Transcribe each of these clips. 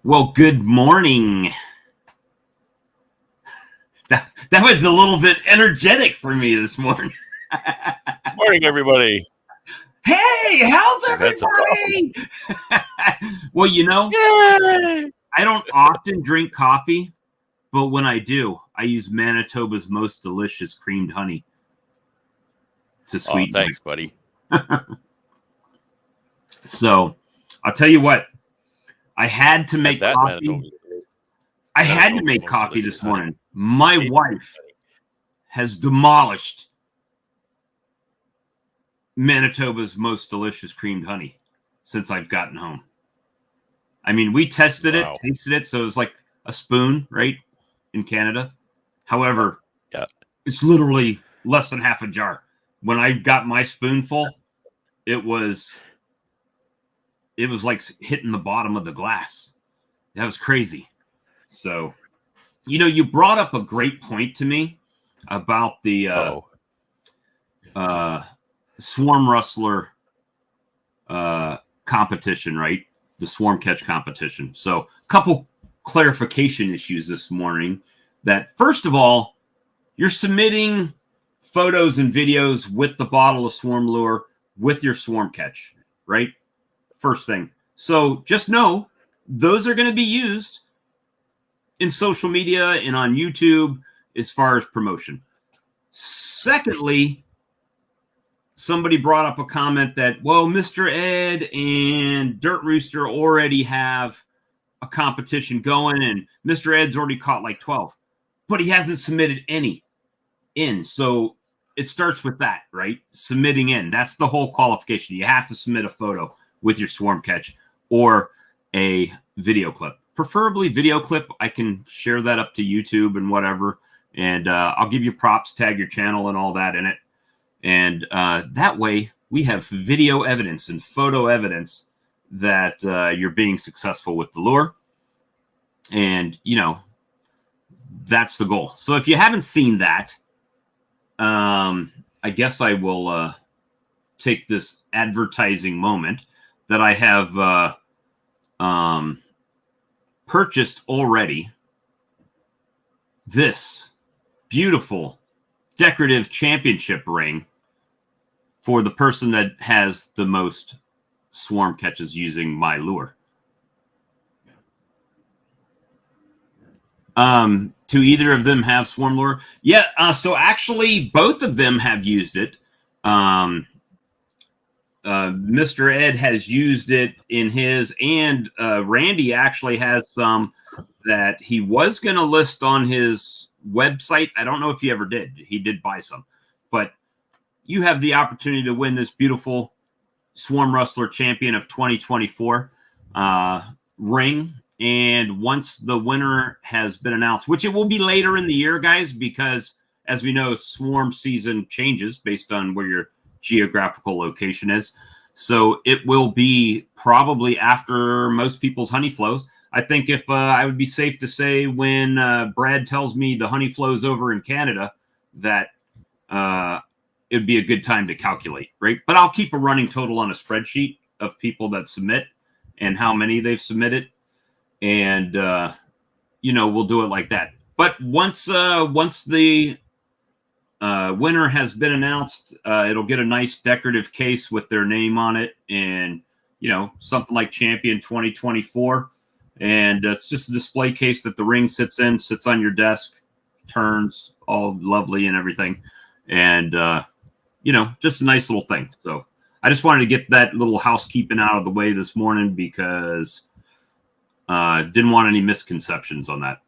Well, good morning. That was a little bit energetic for me this morning. Morning, everybody. Hey, how's That's a everybody? Well, Yay! I don't often drink coffee, but when I do, I use Manitoba's most delicious creamed honey to Oh, sweeten thanks, buddy. So, I'll tell you what. I had to make coffee. I had to make coffee this morning. My wife has demolished Manitoba's most delicious creamed honey since I've gotten home. I mean, we tested it, tasted it, so it was like a spoon, right, in Canada. However, it's literally less than half a jar. When I got my spoonful, it was like hitting the bottom of the glass. That was crazy. So, you brought up a great point to me about the Swarm Rustler competition, right? The swarm catch competition. So, a couple clarification issues this morning. That first of all, you're submitting photos and videos with the bottle of swarm lure with your swarm catch, right? First thing. So just know those are going to be used in social media and on YouTube as far as promotion. Secondly, somebody brought up a comment that, well, Mr. Ed and Dirt Rooster already have a competition going, and Mr. Ed's already caught like 12, but he hasn't submitted any in. So it starts with that, right? Submitting in. That's the whole qualification. You have to submit a photo with your swarm catch or a video clip, preferably video clip. I can share that up to YouTube and whatever, and I'll give you props, tag your channel and all that in it. And that way we have video evidence and photo evidence that you're being successful with the lure. And, that's the goal. So if you haven't seen that, I guess I will take this advertising moment that I have purchased already. This beautiful decorative championship ring for the person that has the most swarm catches using my lure. Do either of them have swarm lure? Yeah, so actually both of them have used it. Mr. Ed has used it in his, and Randy actually has some that he was going to list on his website. I don't know if he ever did. He did buy some. But you have the opportunity to win this beautiful Swarm Rustler Champion of 2024 ring. And once the winner has been announced, which it will be later in the year, guys, because as we know, swarm season changes based on where your geographical location is. So it will be probably after most people's honey flows. I think if I would be safe to say when Brad tells me the honey flows over in Canada, that it would be a good time to calculate, right? But I'll keep a running total on a spreadsheet of people that submit and how many they've submitted. And, we'll do it like that. But once the winner has been announced, it'll get a nice decorative case with their name on it and, something like Champion 2024. And it's just a display case that the ring sits on your desk, turns all lovely and everything. And, just a nice little thing. So I just wanted to get that little housekeeping out of the way this morning because didn't want any misconceptions on that.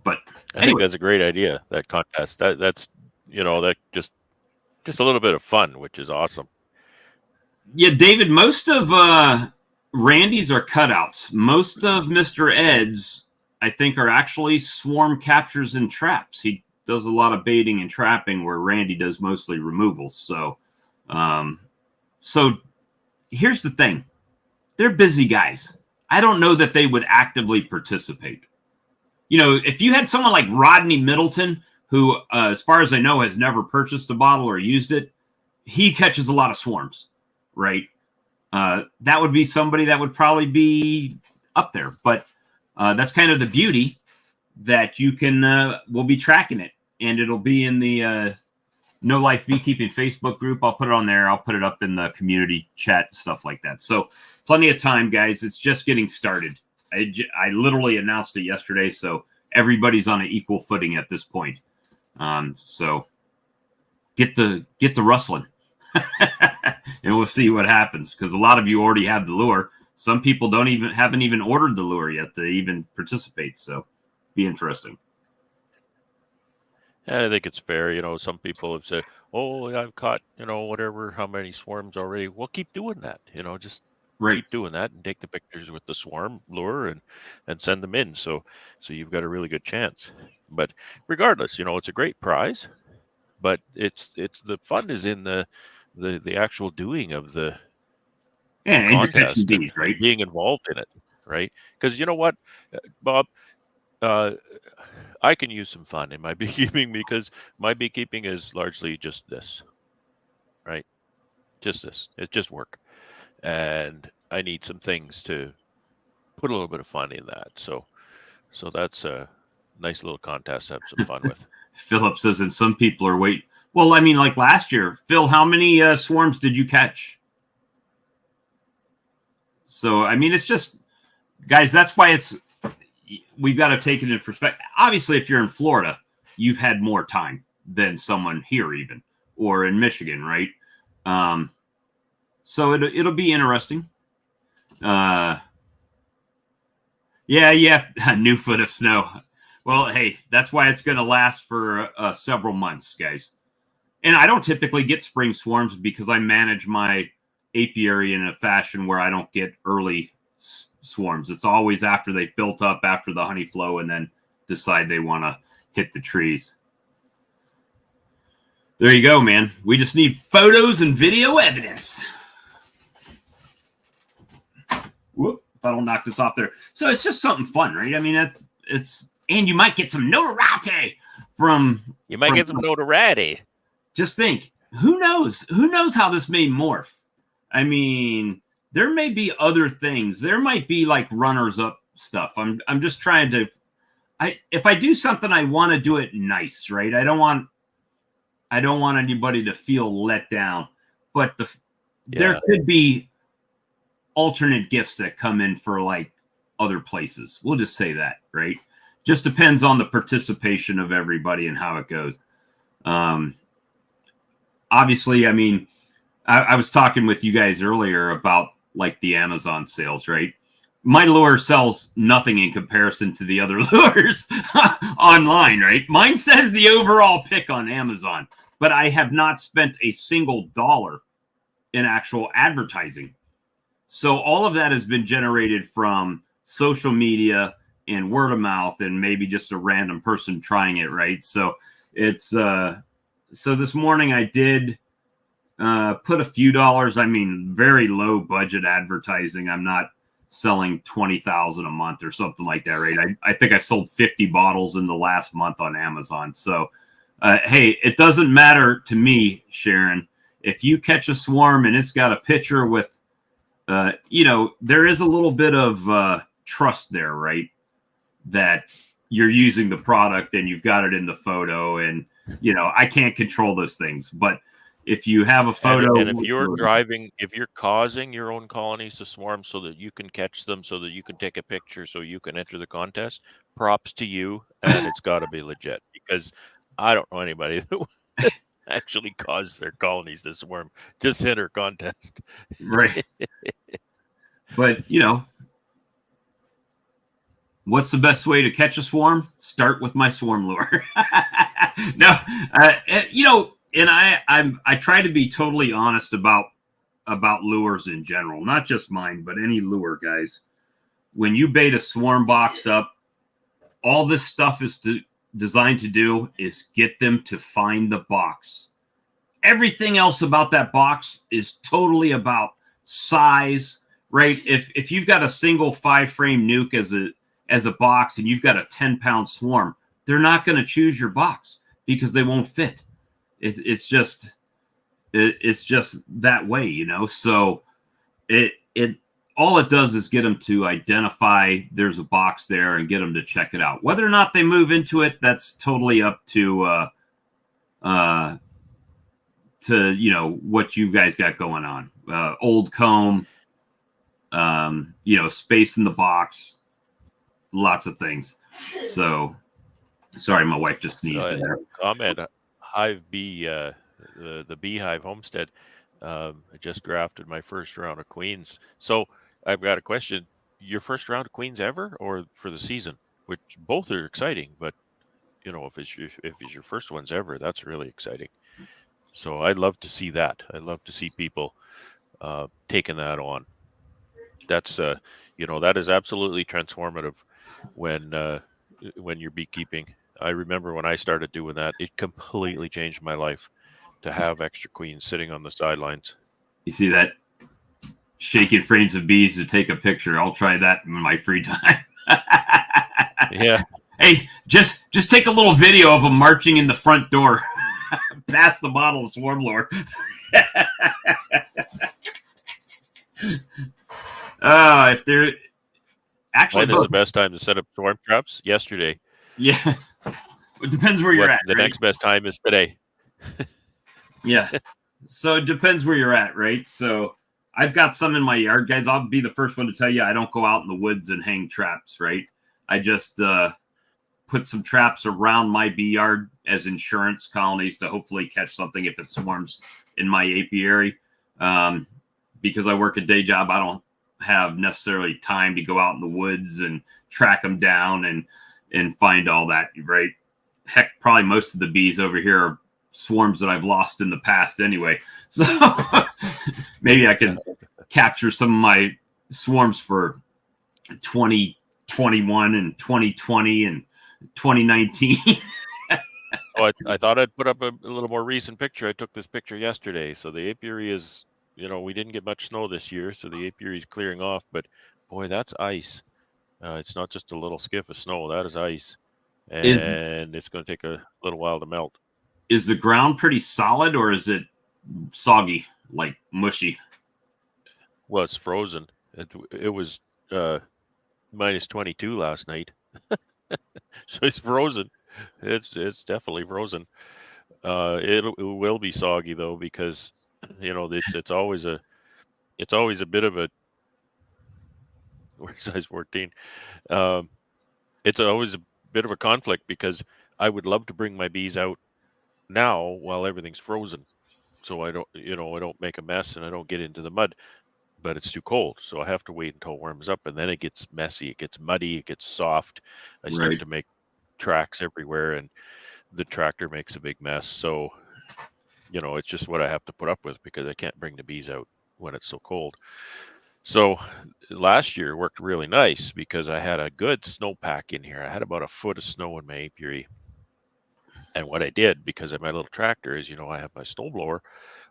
But I think that's a great idea, that contest. That's that just a little bit of fun, which is awesome. Yeah, David, most of Randy's are cutouts. Most of Mr. Ed's, I think, are actually swarm captures and traps. He does a lot of baiting and trapping where Randy does mostly removals. So here's the thing. They're busy guys. I don't know that they would actively participate. If you had someone like Rodney Middleton, who, as far as I know, has never purchased a bottle or used it, he catches a lot of swarms, right? that would be somebody that would probably be up there. But that's kind of the beauty that you can, we'll be tracking it, and it'll be in the No Life Beekeeping Facebook group. I'll put it on there. I'll put it up in the community chat, stuff like that. So plenty of time, guys. It's just getting started. I literally announced it yesterday, so everybody's on an equal footing at this point. So get the rustling, and we'll see what happens, because a lot of you already have the lure. Some people haven't even ordered the lure yet to even participate. So be interesting. And I think it's fair. Some people have said, "Oh, I've caught whatever, how many swarms already." Well, keep doing that. Just keep doing that and take the pictures with the swarm lure and send them in. So you've got a really good chance. But regardless, it's a great prize. But it's the fun is in the actual doing of the contest and bees, right? being involved in it, right? Because you know what, Bob, I can use some fun in my beekeeping, because my beekeeping is largely just this, right? Just this. It's just work. And I need some things to put a little bit of fun in that. So that's a nice little contest to have some fun with. Philip says that some people are waiting. Well, I mean, like last year, Phil, how many swarms did you catch? So, I mean, it's just, guys, that's why we've got to take it into perspective. Obviously, if you're in Florida, you've had more time than someone here even, or in Michigan, right? So it'll be interesting. Yeah, a new foot of snow. Well, hey, that's why it's going to last for several months, guys. And I don't typically get spring swarms because I manage my apiary in a fashion where I don't get early swarms. It's always after they've built up, after the honey flow, and then decide they want to hit the trees. There you go, man. We just need photos and video evidence. Whoop, if I don't knock this off there. So it's just something fun, right? I mean, it's and you might get some notoriety from... You might get some notoriety. Just think, who knows? Who knows how this may morph? I mean, there may be other things. There might be like runners-up stuff. I'm just trying to... if I do something, I want to do it nice, right? I don't want anybody to feel let down. But there could be alternate gifts that come in for like other places. We'll just say that, right? Just depends on the participation of everybody and how it goes. Obviously, I mean, I was talking with you guys earlier about like the Amazon sales, right? My lure sells nothing in comparison to the other lures online, right? Mine says the overall pick on Amazon, but I have not spent a single dollar in actual advertising. So all of that has been generated from social media and word of mouth, and maybe just a random person trying it, right? So it's so this morning I did put a few dollars. I mean, very low budget advertising. I'm not selling 20,000 a month or something like that, right? I think I sold 50 bottles in the last month on Amazon. So hey, it doesn't matter to me, Sharon. If you catch a swarm and it's got a picture with there is a little bit of trust there, right? That you're using the product and you've got it in the photo, and I can't control those things. But if you have a photo, and if you're causing your own colonies to swarm so that you can catch them, so that you can take a picture, so you can enter the contest, props to you, and it's got to be legit, because I don't know anybody that actually caused their colonies to swarm. Just enter contest, right? But what's the best way to catch a swarm? Start with my swarm lure. No, and I try to be totally honest about lures in general, not just mine, but any lure, guys. When you bait a swarm box up, all this stuff is designed to do is get them to find the box. Everything else about that box is totally about size, right? If you've got a single 5-frame nuke as a box and you've got a 10-pound swarm, they're not going to choose your box because they won't fit. It's just that way, So it all it does is get them to identify there's a box there and get them to check it out. Whether or not they move into it, that's totally up to what you guys got going on. Old comb, space in the box, lots of things. So sorry, my wife just sneezed in there. Comment. Hive Bee, the Beehive Homestead. I just grafted my first round of queens. So I've got a question. Your first round of queens ever, or for the season? Which both are exciting, but if it's your first ones ever, that's really exciting. So I'd love to see that. I'd love to see people taking that on. That's that is absolutely transformative when you're beekeeping. I remember when I started doing that, it completely changed my life to have extra queens sitting on the sidelines. You see that? Shaking frames of bees to take a picture. I'll try that in my free time. Yeah. Hey, just take a little video of them marching in the front door past the bottle of swarm lure. If they're actually, when is the best time to set up swarm traps? Yesterday. Yeah, it depends where you're at. The next best time is today. Yeah, so it depends where you're at, right? So I've got some in my yard, guys. I'll be the first one to tell you I don't go out in the woods and hang traps, right? I just put some traps around my bee yard as insurance colonies to hopefully catch something if it swarms in my apiary. Because I work a day job, I don't have necessarily time to go out in the woods and track them down and find all that, right? Heck, probably most of the bees over here are swarms that I've lost in the past anyway. So maybe I can capture some of my swarms for 2021 and 2020 and 2019. Oh, I thought I'd put up a little more recent picture. I took this picture yesterday. So the apiary is, we didn't get much snow this year, so the apiary is clearing off. But boy, that's ice. It's not just a little skiff of snow. That is ice. And it's going to take a little while to melt. Is the ground pretty solid or is it soggy, like mushy? Well, it's frozen. It was minus 22 last night. So it's frozen. It's definitely frozen. It will be soggy though, because it's always a bit of a, we're size 14. It's always a bit of a conflict because I would love to bring my bees out now while everything's frozen, so I don't make a mess and I don't get into the mud. But it's too cold, so I have to wait until it warms up, and then it gets messy, it gets muddy, it gets soft. I start to make tracks everywhere, and the tractor makes a big mess. So, it's just what I have to put up with because I can't bring the bees out when it's so cold. So last year worked really nice because I had a good snowpack in here. I had about a foot of snow in my apiary. And what I did, because of my little tractor, is, I have my snowblower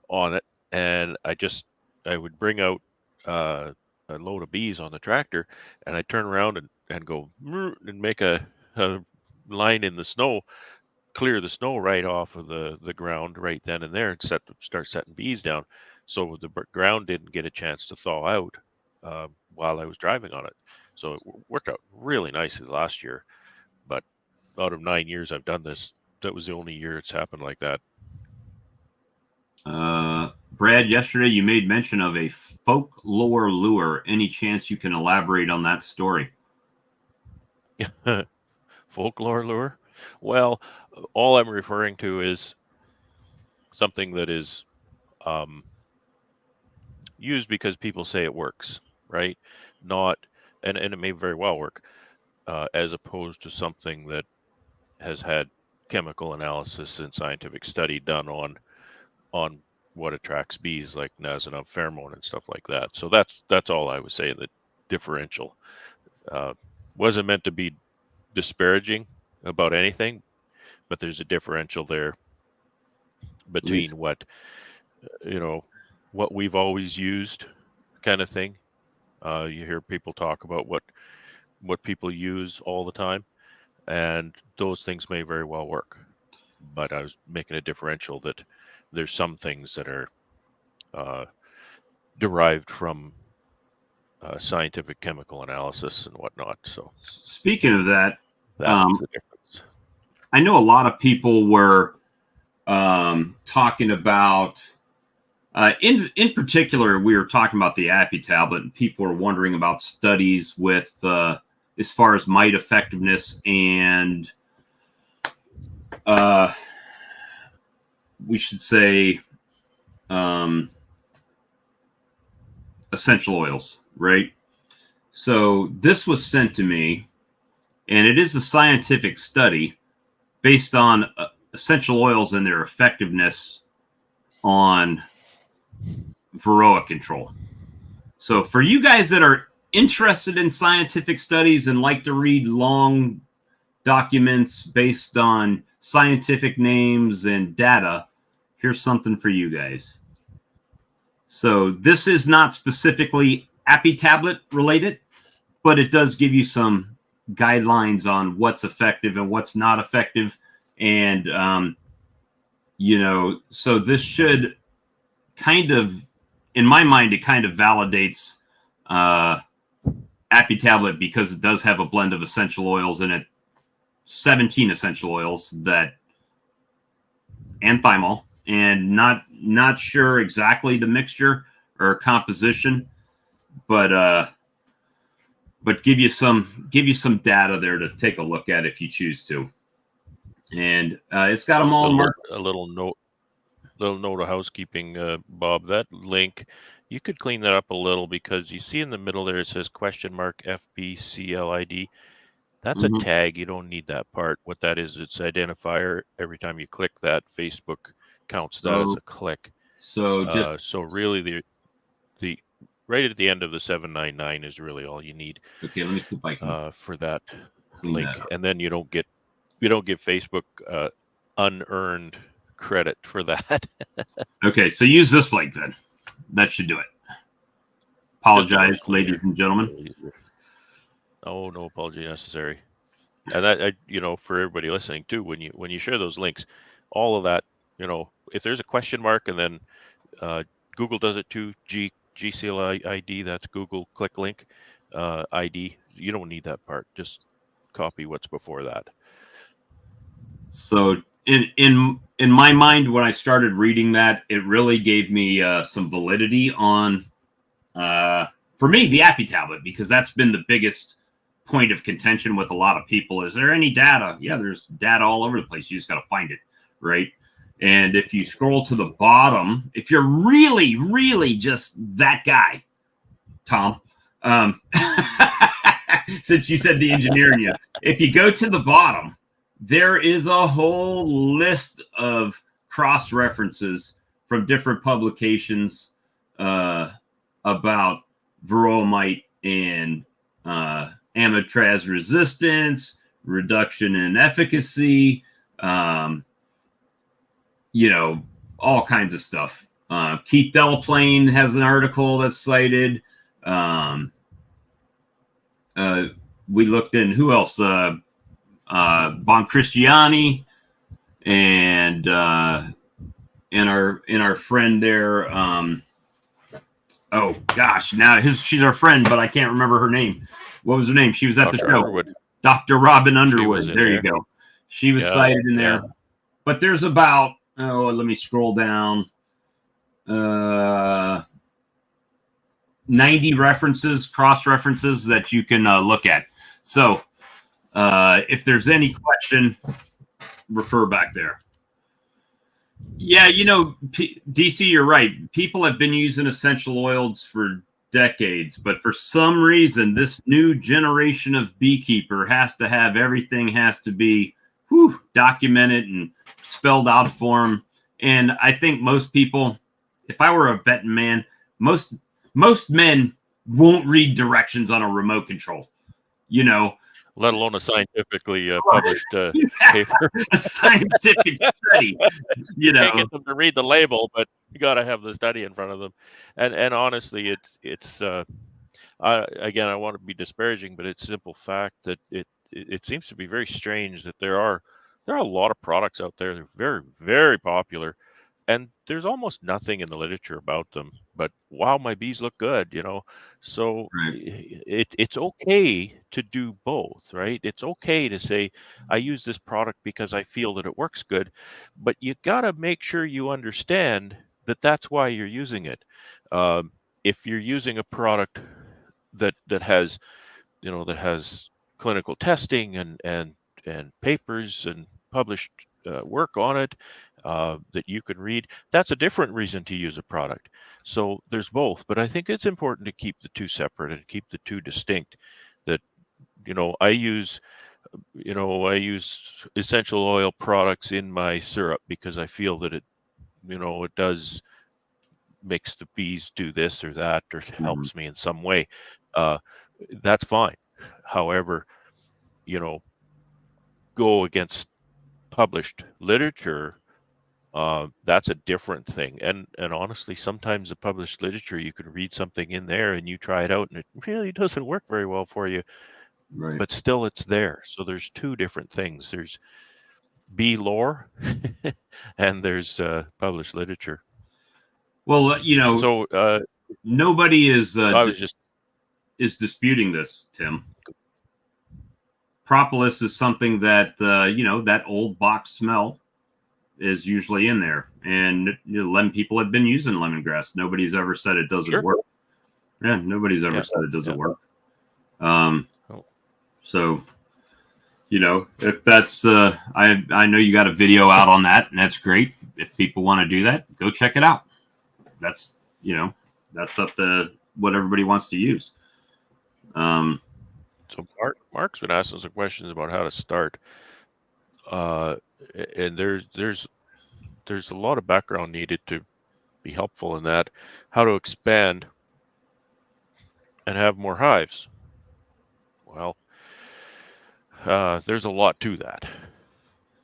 on it, and I would bring out a load of bees on the tractor, and I turn around and go and make a line in the snow, clear the snow right off of the ground right then and there, and start setting bees down, so the ground didn't get a chance to thaw out while I was driving on it. So it worked out really nicely last year. But out of 9 years I've done this, that was the only year it's happened like that. Brad, yesterday you made mention of a folklore lure. Any chance you can elaborate on that story? Folklore lure? Well, all I'm referring to is something that is used because people say it works, right? Not, and it may very well work, as opposed to something that has had chemical analysis and scientific study done on what attracts bees, like Nasanov pheromone and stuff like that. So that's all I was saying. The differential wasn't meant to be disparaging about anything, but there's a differential there between what we've always used, kind of thing. You hear people talk about what people use all the time, and those things may very well work. But I was making a differential that there's some things that are derived from scientific chemical analysis and whatnot. So speaking of that, that's the difference. I know a lot of people were talking about, in particular, we were talking about the Appy tablet, and people were wondering about studies with as far as mite effectiveness and we should say essential oils, right? So this was sent to me, and it is a scientific study based on essential oils and their effectiveness on Varroa control. So for you guys that are interested in scientific studies and like to read long documents based on scientific names and data, here's something for you guys. So this is not specifically Appy tablet related, but it does give you some guidelines on what's effective and what's not effective. And, so this should kind of, in my mind, it kind of validates Appy tablet because it does have a blend of essential oils in it, 17 essential oils and thymol, and not sure exactly the mixture or composition, but give you some data there to take a look at if you choose to. And it's got them all marked. A little note of housekeeping, Bob. That link, you could clean that up a little because you see in the middle there it says $FBCLID. That's a tag. You don't need that part. What that is, it's identifier. Every time you click that, Facebook counts that as a click. So really the right at the end of the 799 is really all you need. Okay, let me see if I can for that link, and then you don't get Facebook unearned credit for that. Okay, so use this link then. That should do it. Apologize, ladies and gentlemen. Oh, no apology necessary. And that, for everybody listening too, when you share those links, all of that, if there's a question mark and then Google does it too, GCLID, that's Google click link ID. You don't need that part. Just copy what's before that. So in my mind, when I started reading that, it really gave me some validity on, for me, the Appy tablet, because that's been the biggest point of contention with a lot of people. Is there any data? Yeah, there's data all over the place. You just got to find it, right? And if you scroll to the bottom, if you're really, really just that guy, Tom, since you said the engineer in you, if you go to the bottom, there is a whole list of cross references from different publications about Varroa mite and Amitraz resistance, reduction in efficacy, all kinds of stuff. Keith Delaplane has an article that's cited. We looked in who else? Bon Christiani and our friend there. Oh gosh, now she's our friend, but I can't remember her name. What was her name? She was at the show. Underwood. Dr. Robin Underwood. There you go. She was cited in there. But there's about, let me scroll down. 90 references, cross references that you can look at. So if there's any question, refer back there. Yeah, DC, you're right. People have been using essential oils for decades, but for some reason, this new generation of beekeeper has to have everything has to be documented and spelled out for them. And I think most people, if I were a betting man, most men won't read directions on a remote control, let alone a scientifically published paper. A scientific study, You can't get them to read the label, but you got to have the study in front of them. And honestly, it's again, I want to be disparaging, but it's simple fact that it seems to be very strange that there are a lot of products out there that are very, very popular, and there's almost nothing in the literature about them, but wow, my bees look good, you know. So it's okay to do both, right? It's okay to say, I use this product because I feel that it works good, but you got to make sure you understand that that's why you're using it. If you're using a product that has, you know, that has clinical testing and papers and published work on it that you can read, that's a different reason to use a product. So there's both, but I think it's important to keep the two separate and keep the two distinct. That, you know, I use essential oil products in my syrup because I feel that it, you know, it does makes the bees do this or that or helps me in some way. Uh, that's fine. However, you know, go against published literature, that's a different thing. And honestly, sometimes the published literature, you can read something in there and you try it out and it really doesn't work very well for you. Right. But still it's there. So there's two different things. There's bee lore and there's published literature. Well, you know, so nobody is I was just is disputing this, Tim. Propolis is something that you know, that old box smell is usually in there, and you know, lemon people have been using lemongrass. Nobody's ever said it doesn't work. Yeah, nobody's ever said it doesn't work. So, you know, if that's I know you got a video out on that, and that's great. If people want to do that, go check it out. That's, you know, that's up to what everybody wants to use. So Mark's been asking some questions about how to start, and there's a lot of background needed to be helpful in that. How to expand and have more hives. Well, there's a lot to that.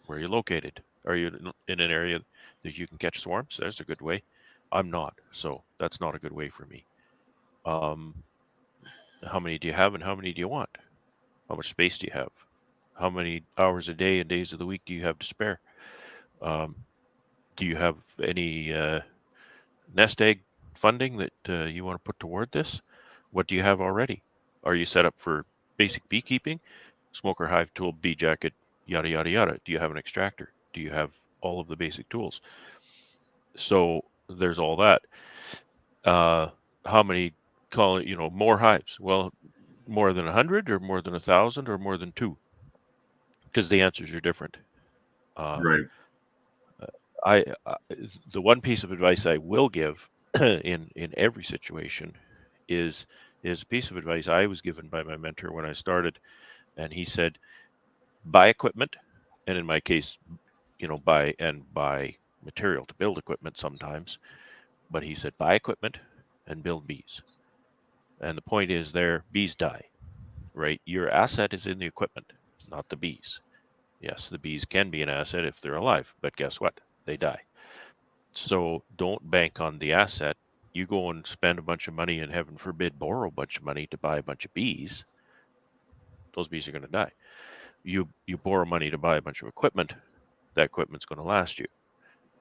Where are you located? Are you in an area that you can catch swarms? That's a good way. I'm not, so that's not a good way for me. How many do you have and how many do you want? How much space do you have? How many hours a day and days of the week do you have to spare? Do you have any nest egg funding that you want to put toward this? What do you have already? Are you set up for basic beekeeping? Smoker, hive tool, bee jacket, yada, yada, yada. Do you have an extractor? Do you have all of the basic tools? So there's all that. How many more hives? Well, more than 100 or more than 1,000 or more than 2? Because the answers are different. Right. The one piece of advice I will give in every situation is a piece of advice I was given by my mentor when I started, and he said, buy equipment, and in my case, you know, buy material to build equipment sometimes, but he said, buy equipment and build bees. And the point is there, bees die, right? Your asset is in the equipment, not the bees. Yes, the bees can be an asset if they're alive, but guess what? They die. So don't bank on the asset. You go and spend a bunch of money and, heaven forbid, borrow a bunch of money to buy a bunch of bees. Those bees are going to die. You borrow money to buy a bunch of equipment. That equipment's going to last you.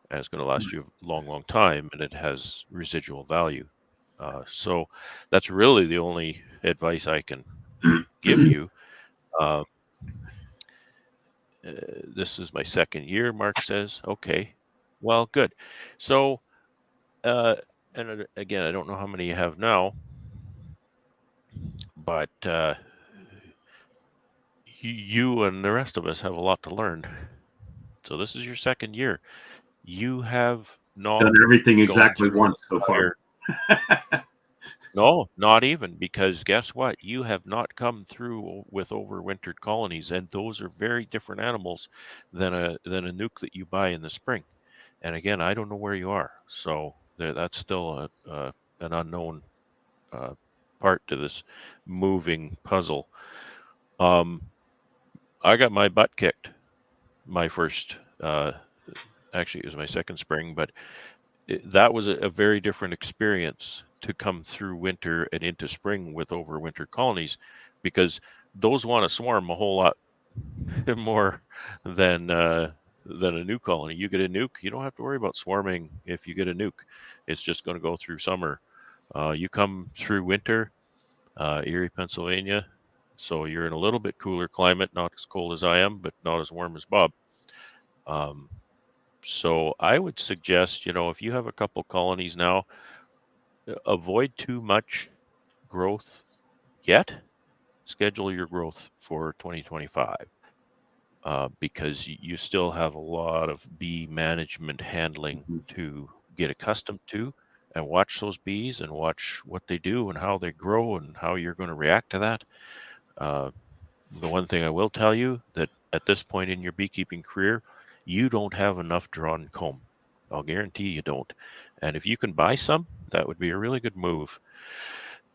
And it's going to last you a long, long time, and it has residual value. So that's really the only advice I can give you. This is my second year, Mark says. Okay, well, good. So, and again, I don't know how many you have now, but you and the rest of us have a lot to learn. So this is your second year. You have not done everything exactly once so far. No, not even, because guess what? You have not come through with overwintered colonies, and those are very different animals than a nuke that you buy in the spring. And again, I don't know where you are, so that's still an unknown part to this moving puzzle. I got my butt kicked my first. Actually, it was my second spring, but that was a very different experience to come through winter and into spring with overwintered colonies, because those want to swarm a whole lot more than than a new colony. You get a nuke, you don't have to worry about swarming if you get a nuke. It's just going to go through summer. You come through winter, Erie, Pennsylvania, so you're in a little bit cooler climate, not as cold as I am, but not as warm as Bob. So I would suggest, if you have a couple colonies now, avoid too much growth yet. Schedule your growth for 2025 because you still have a lot of bee management handling to get accustomed to, and watch those bees and watch what they do and how they grow and how you're going to react to that. The one thing I will tell you that at this point in your beekeeping career, you don't have enough drawn comb. I'll guarantee you don't. And if you can buy some, that would be a really good move.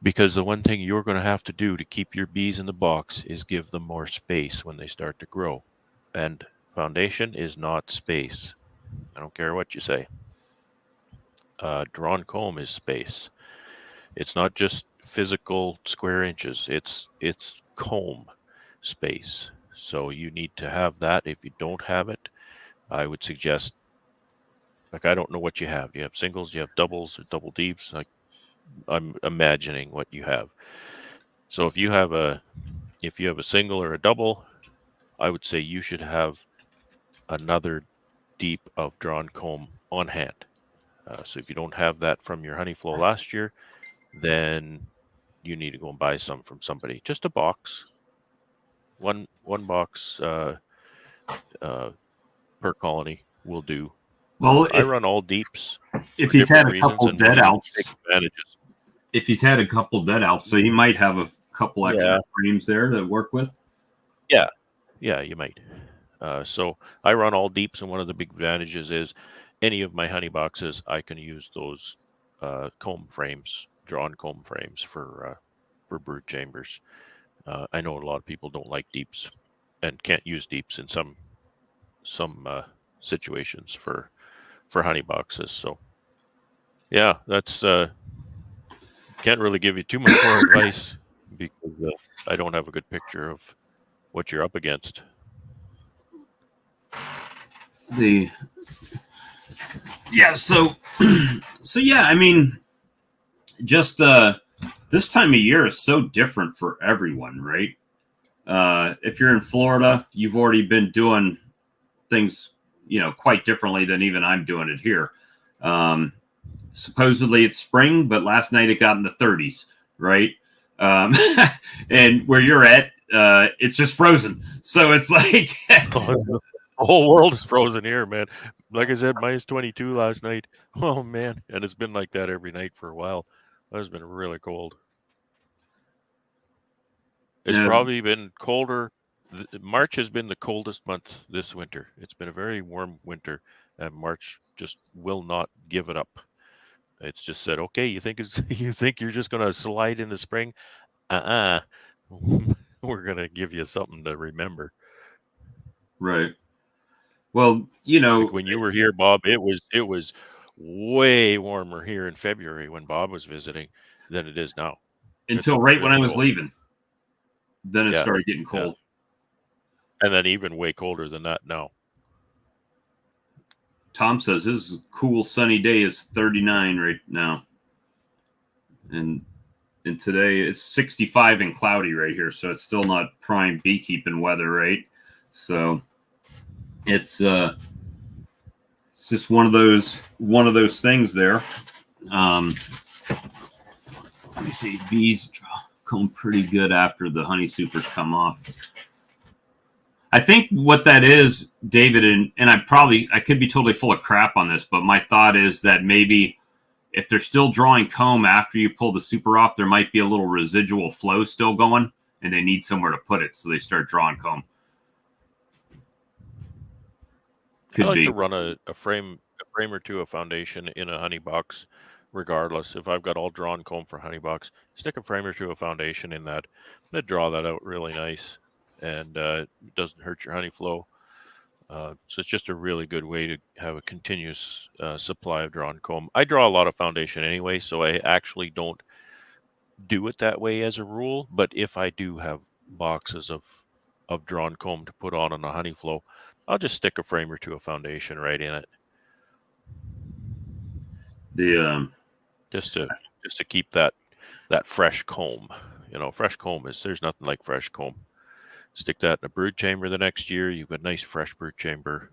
Because the one thing you're going to have to do to keep your bees in the box is give them more space when they start to grow. And foundation is not space. I don't care what you say. Drawn comb is space. It's not just physical square inches. It's comb space. So you need to have that. If you don't have it, I would suggest, I don't know what you have. Do you have singles? Do you have doubles or double deeps? I'm imagining what you have. So if you have a single or a double, I would say you should have another deep of drawn comb on hand. So if you don't have that from your honey flow last year, then you need to go and buy some from somebody. Just a box. One box per colony will do. Well, I run all deeps. If he's had a couple dead outs, if he's had a couple dead outs, so he might have a couple extra frames there to work with. Yeah, you might. So I run all deeps, and one of the big advantages is any of my honey boxes, I can use those comb frames, drawn comb frames for brood chambers. I know a lot of people don't like deeps and can't use deeps in some situations for honey boxes. So yeah, that's can't really give you too much more advice because I don't have a good picture of what you're up against. So yeah, I mean, just this time of year is so different for everyone, right? If you're in Florida, you've already been doing things, quite differently than even I'm doing it here. Supposedly it's spring, but last night it got in the 30s, right? And where you're at, it's just frozen. So it's like the whole world is frozen here, man. Like I said, minus 22 last night. Oh man, and it's been like that every night for a while. It's been really cold. It's probably been colder. March has been the coldest month this winter. It's been a very warm winter, and March just will not give it up. It's just said, okay, you think you're just going to slide into spring? We're going to give you something to remember. Right. Well, like when you were here, Bob, it was way warmer here in February when Bob was visiting than it is now. Until right when I was leaving. Then it started getting cold. Yeah. And then even way colder than that now. Tom says his cool sunny day is 39 right now. And today it's 65 and cloudy right here, so it's still not prime beekeeping weather, right? So it's just one of those things there. Let me see, bees comb pretty good after the honey supers come off. I think what that is, David, and I could be totally full of crap on this, but my thought is that maybe if they're still drawing comb after you pull the super off, there might be a little residual flow still going, and they need somewhere to put it, so they start drawing comb. I like to run a frame or two of foundation in a honey box, regardless. If I've got all drawn comb for honey box, stick a frame or two of foundation in that. I'm going to draw that out really nice, and it doesn't hurt your honey flow. So it's just a really good way to have a continuous supply of drawn comb. I draw a lot of foundation anyway, so I actually don't do it that way as a rule. But if I do have boxes of drawn comb to put on a honey flow, I'll just stick a frame or two of foundation right in it. Just to keep that fresh comb. Fresh comb there's nothing like fresh comb. Stick that in a brood chamber the next year. You've got a nice fresh brood chamber,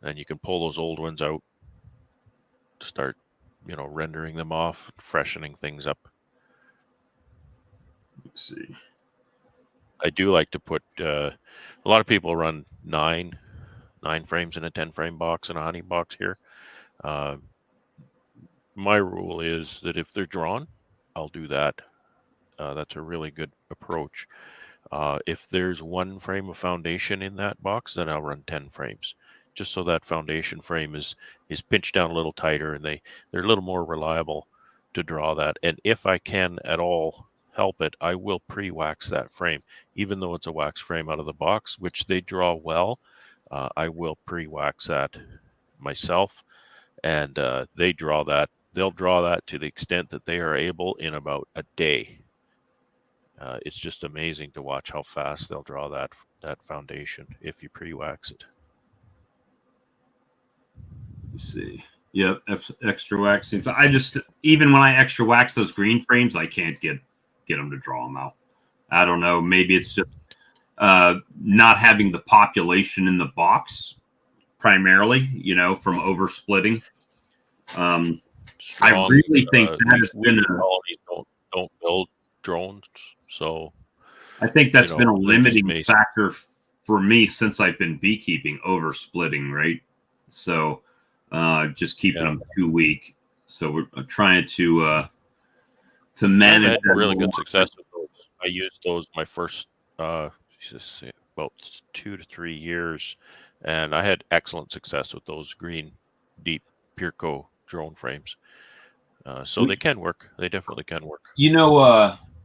and you can pull those old ones out, start, rendering them off, freshening things up. Let's see. I do like to put. A lot of people run 9 frames in a 10-frame box and a honey box here. My rule is that if they're drawn, I'll do that. That's a really good approach. If there's 1 frame of foundation in that box, then I'll run 10 frames, just so that foundation frame is pinched down a little tighter, and they're a little more reliable to draw that. And if I can at all help it, I will pre-wax that frame, even though it's a wax frame out of the box, which they draw well. I will pre-wax that myself, and they'll draw that to the extent that they are able in about a day. It's just amazing to watch how fast they'll draw that foundation if you pre-wax it. Let's see. Yep, extra waxing. I just, even when I extra wax those green frames, I can't get them to draw them out. I don't know. Maybe it's just not having the population in the box primarily, from over splitting. I really think that has been don't build drones, so I think that's been a limiting factor for me since I've been beekeeping, over splitting, right? So just keeping them too weak. So we're trying to manage. I had really good success with those. I used those my first about 2 to 3 years, and I had excellent success with those green deep Pureco drone frames. So they can work. They definitely can work.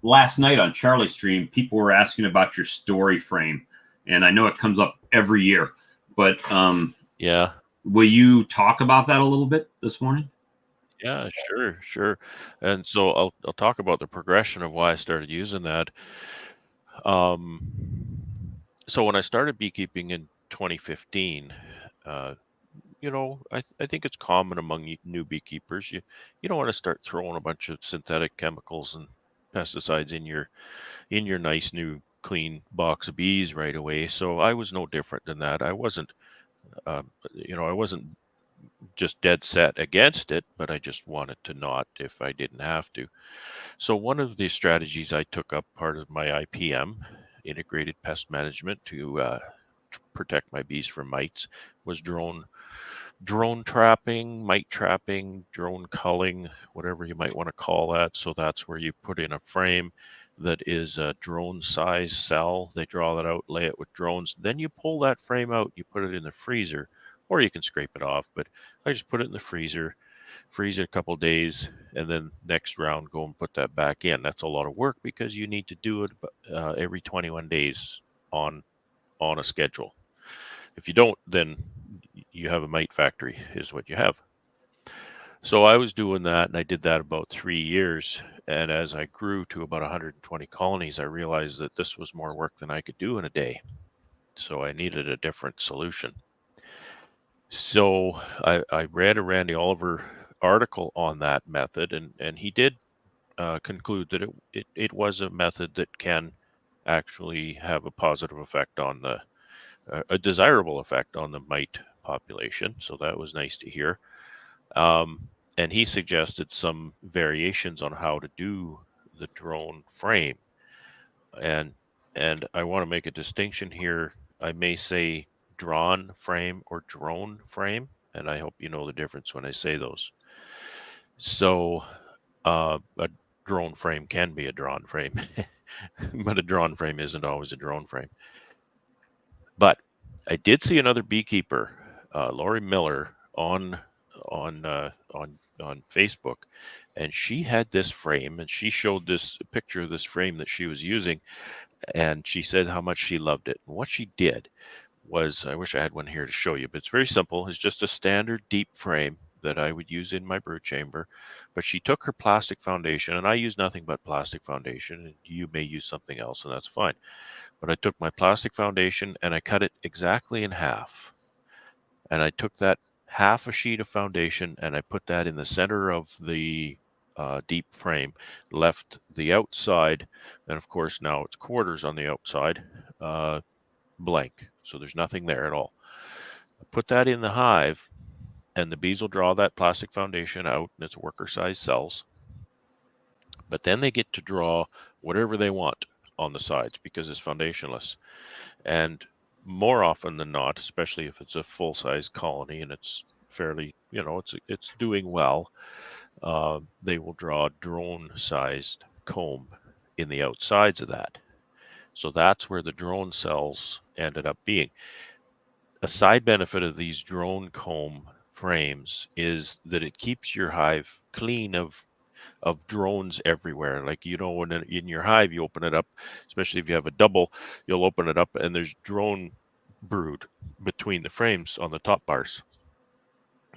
Last night on Charlie's stream, people were asking about your story frame, and I know it comes up every year, but yeah. Will you talk about that a little bit this morning? Yeah, sure. And so I'll talk about the progression of why I started using that. So when I started beekeeping in 2015, I think it's common among new beekeepers. You don't want to start throwing a bunch of synthetic chemicals and pesticides in your nice new clean box of bees right away. So I was no different than that. I wasn't just dead set against it, but I just wanted to not if I didn't have to. So one of the strategies I took up, part of my IPM, integrated pest management, to protect my bees from mites, was drone trapping, mite trapping, drone culling, whatever you might want to call that. So that's where you put in a frame that is a drone size cell. They draw that out, lay it with drones. Then you pull that frame out, you put it in the freezer, or you can scrape it off. But I just put it in the freezer, freeze it a couple days, and then next round go and put that back in. That's a lot of work because you need to do it every 21 days on a schedule. If you don't, then you have a mite factory is what you have. So I was doing that, and I did that about 3 years. And as I grew to about 120 colonies, I realized that this was more work than I could do in a day. So I needed a different solution. So I read a Randy Oliver article on that method, and he did conclude that it was a method that can actually have a positive effect on a desirable effect on the mite population. So that was nice to hear. And he suggested some variations on how to do the drone frame. And I want to make a distinction here. I may say drawn frame or drone frame, and I hope you know the difference when I say those. So a drone frame can be a drawn frame, but a drawn frame isn't always a drone frame. But I did see another beekeeper, Lori Miller, on Facebook, and she had this frame, and she showed this picture of this frame that she was using, and she said how much she loved it. And what she did was, I wish I had one here to show you, but it's very simple. It's just a standard deep frame that I would use in my brood chamber. But she took her plastic foundation, and I use nothing but plastic foundation, and you may use something else, and that's fine. But I took my plastic foundation and I cut it exactly in half. And I took that half a sheet of foundation and I put that in the center of the deep frame, left the outside, and of course now it's quarters on the outside, blank. So there's nothing there at all. I put that in the hive, and the bees will draw that plastic foundation out, and it's worker size cells. But then they get to draw whatever they want on the sides because it's foundationless. And more often than not, especially if it's a full-size colony and it's fairly, it's doing well, they will draw a drone-sized comb in the outsides of that. So that's where the drone cells ended up being. A side benefit of these drone comb frames is that it keeps your hive clean of drones everywhere. Like, when in your hive, you open it up, especially if you have a double, you'll open it up and there's drone brood between the frames on the top bars.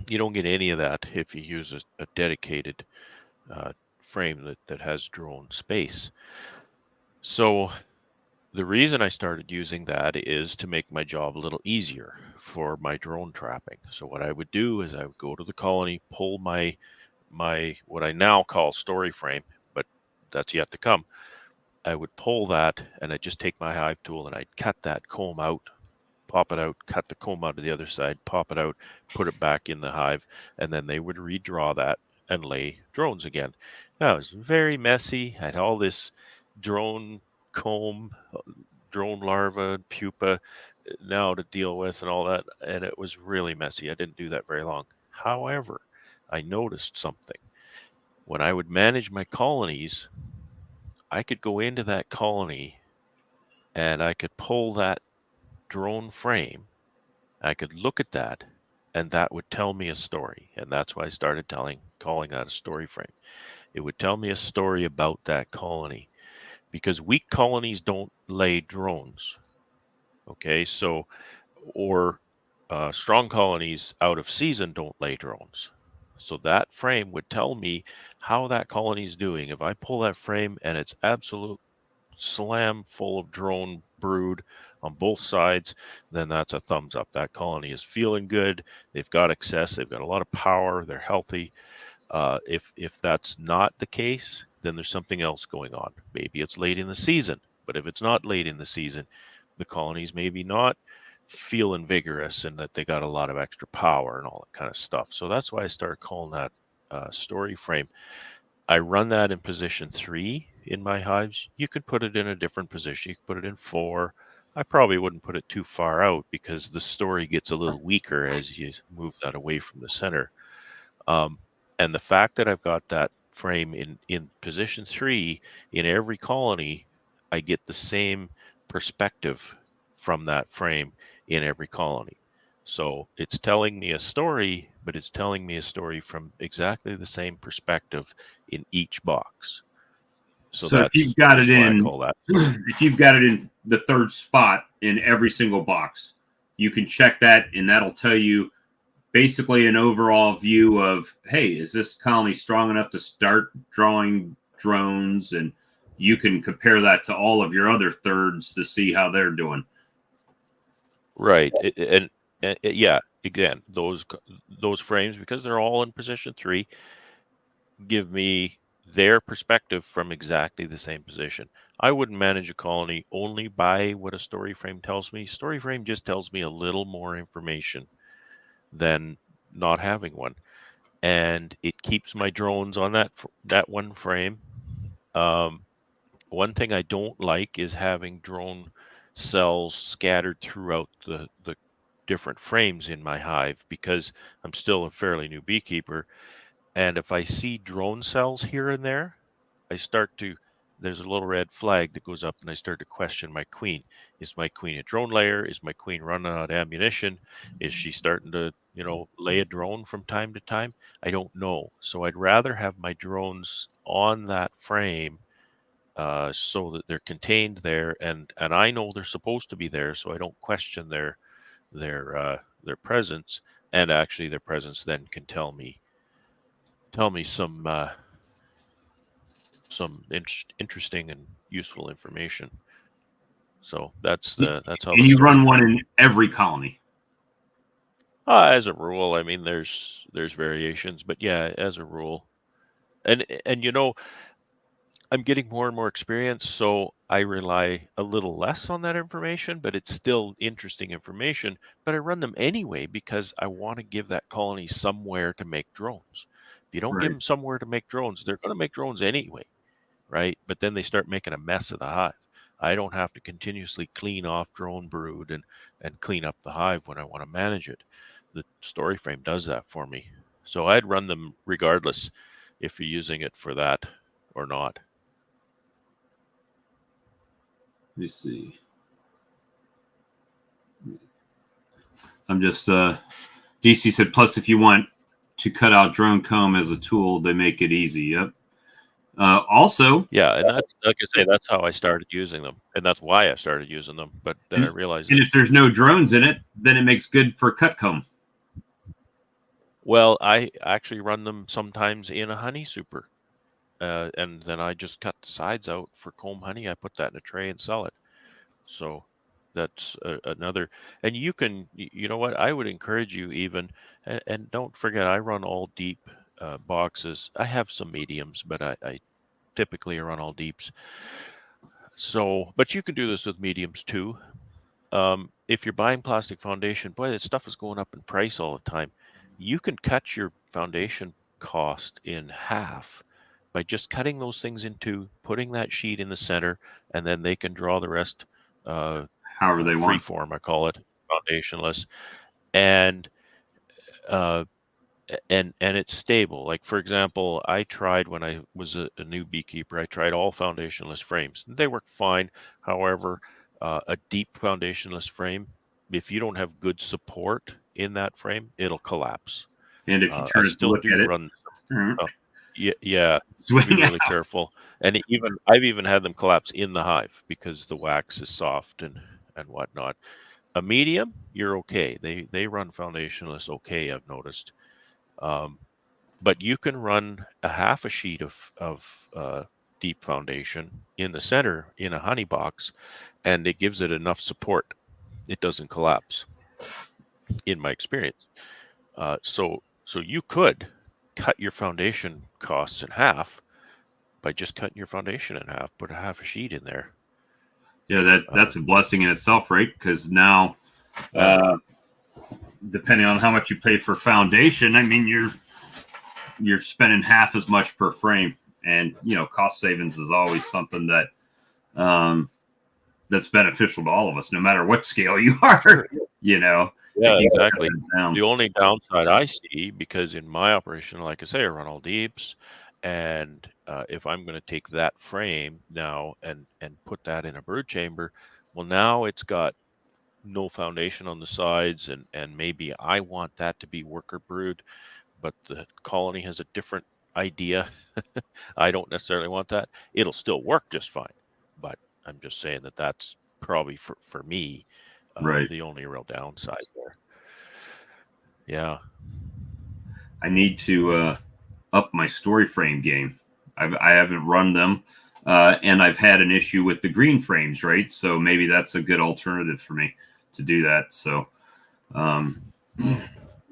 You don't get any of that if you use a dedicated frame that has drone space. So the reason I started using that is to make my job a little easier for my drone trapping. So what I would do is I would go to the colony, pull my what I now call story frame, but that's yet to come. I would pull that and I'd just take my hive tool and I'd cut that comb out, pop it out, cut the comb out of the other side, pop it out, put it back in the hive, and then they would redraw that and lay drones again. Now, it was very messy. I had all this drone comb, drone larva, pupa now to deal with and all that, and it was really messy. I didn't do that very long. However, I noticed something. When I would manage my colonies, I could go into that colony and I could pull that drone frame. I could look at that and that would tell me a story. And that's why I started calling that a story frame. It would tell me a story about that colony because weak colonies don't lay drones. Okay, so, or strong colonies out of season don't lay drones. So that frame would tell me how that colony is doing. If I pull that frame and it's absolute slam full of drone brood on both sides, then that's a thumbs up. That colony is feeling good. They've got excess. They've got a lot of power. They're healthy. If that's not the case, then there's something else going on. Maybe it's late in the season. But if it's not late in the season, the colony's maybe not feeling vigorous and that they got a lot of extra power and all that kind of stuff. So that's why I started calling that story frame. I run that in position 3 in my hives. You could put it in a different position. You could put it in 4. I probably wouldn't put it too far out because the story gets a little weaker as you move that away from the center. And the fact that I've got that frame in position 3 in every colony, I get the same perspective from that frame in every colony. So it's telling me a story, but it's telling me a story from exactly the same perspective in each box. So if you've got it in, if you've got it in the third spot in every single box, you can check that, and that'll tell you basically an overall view of, hey, is this colony strong enough to start drawing drones? And you can compare that to all of your other thirds to see how they're doing. Right, and yeah, again, those frames, because they're all in position 3, give me their perspective from exactly the same position. I wouldn't manage a colony only by what a story frame tells me. Story frame just tells me a little more information than not having one, and it keeps my drones on that one frame. One thing I don't like is having drone cells scattered throughout the different frames in my hive because I'm still a fairly new beekeeper. And if I see drone cells here and there, there's a little red flag that goes up and I start to question my queen. Is my queen a drone layer? Is my queen running out of ammunition? Is she starting to, lay a drone from time to time? I don't know. So I'd rather have my drones on that frame so that they're contained there and I know they're supposed to be there, so I don't question their presence. And actually their presence then can tell me some interesting and useful information. So that's how. And you run one in every colony. As a rule, I mean, there's variations, but yeah, as a rule, and I'm getting more and more experience, so I rely a little less on that information, but it's still interesting information. But I run them anyway because I want to give that colony somewhere to make drones. If you don't give them somewhere to make drones, they're going to make drones anyway, right? But then they start making a mess of the hive. I don't have to continuously clean off drone brood and clean up the hive when I want to manage it. The StoryFrame does that for me. So I'd run them regardless if you're using it for that or not. Let me see. I'm just DC said, plus if you want to cut out drone comb as a tool, they make it easy. Yep. Also, yeah, and that's, like I say, that's how I started using them, and that's why I started using them. But then I realized, and if there's no drones in it, then it makes good for cut comb. Well, I actually run them sometimes in a honey super, and then I just cut the sides out for comb honey. I put that in a tray and sell it. So that's another. And you can, you know what? I would encourage you even, and don't forget, I run all deep boxes. I have some mediums, but I typically run all deeps. So, but you can do this with mediums too. If you're buying plastic foundation, boy, this stuff is going up in price all the time. You can cut your foundation cost in half by just cutting those things into, putting that sheet in the center, and then they can draw the rest however they want. Freeform, I call it, foundationless, and it's stable. Like, for example, I tried when I was a new beekeeper, I tried all foundationless frames. They worked fine. However, a deep foundationless frame, if you don't have good support in that frame, it'll collapse. And if you turn to look at it, yeah, be really careful. And I've even had them collapse in the hive because the wax is soft and whatnot. A medium, you're okay. They run foundationless okay, I've noticed. But you can run a half a sheet of deep foundation in the center in a honey box, and it gives it enough support. It doesn't collapse, in my experience. So you could cut your foundation costs in half by just cutting your foundation in half, put a half a sheet in there. Yeah, that's a blessing in itself, right? Because now, depending on how much you pay for foundation, I mean, you're spending half as much per frame, and cost savings is always something that that's beneficial to all of us, no matter what scale you are. Yeah, exactly. The only downside I see, because in my operation, like I say, I run all deeps, and if I'm going to take that frame now and put that in a brood chamber, well, now it's got no foundation on the sides, and maybe I want that to be worker brood, but the colony has a different idea. I don't necessarily want that. It'll still work just fine, but I'm just saying that's probably for me the only real downside there. Yeah, I need to up my StoryFrame game. I haven't run them, and I've had an issue with the green frames, right? So maybe that's a good alternative for me to do that. So,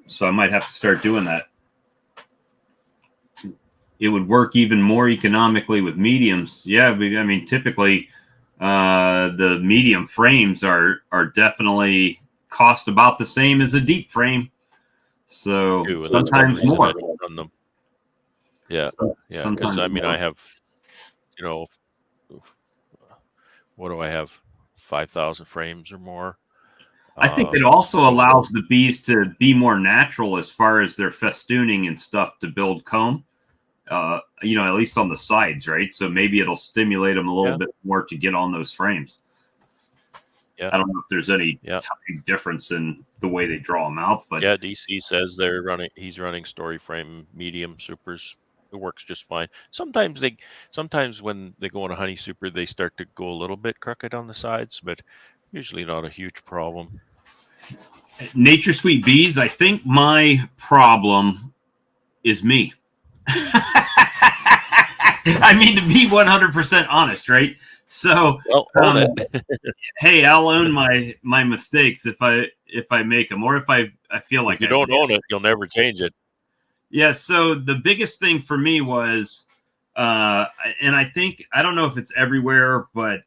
so I might have to start doing that. It would work even more economically with mediums. Yeah, I mean, typically the medium frames are definitely cost about the same as a deep frame. So sometimes more. Yeah, yeah. Because I mean, I have, what do I have? 5,000 frames or more. I think it also allows the bees to be more natural as far as their festooning and stuff to build comb. At least on the sides, right? So maybe it'll stimulate them a little bit more to get on those frames. Yeah. I don't know if there's any difference in the way they draw them out, but DC says he's running StoryFrame medium supers. It works just fine. Sometimes when they go on a honey super, they start to go a little bit crooked on the sides, but usually not a huge problem. Nature Sweet Bees, I think my problem is me. I mean, to be 100% honest, right? So, Well, own it. hey, I'll own my mistakes if I make them, or if I feel like If you I did. don't own it, you'll never change it. Yeah. So the biggest thing for me was, and I think I don't know if it's everywhere, but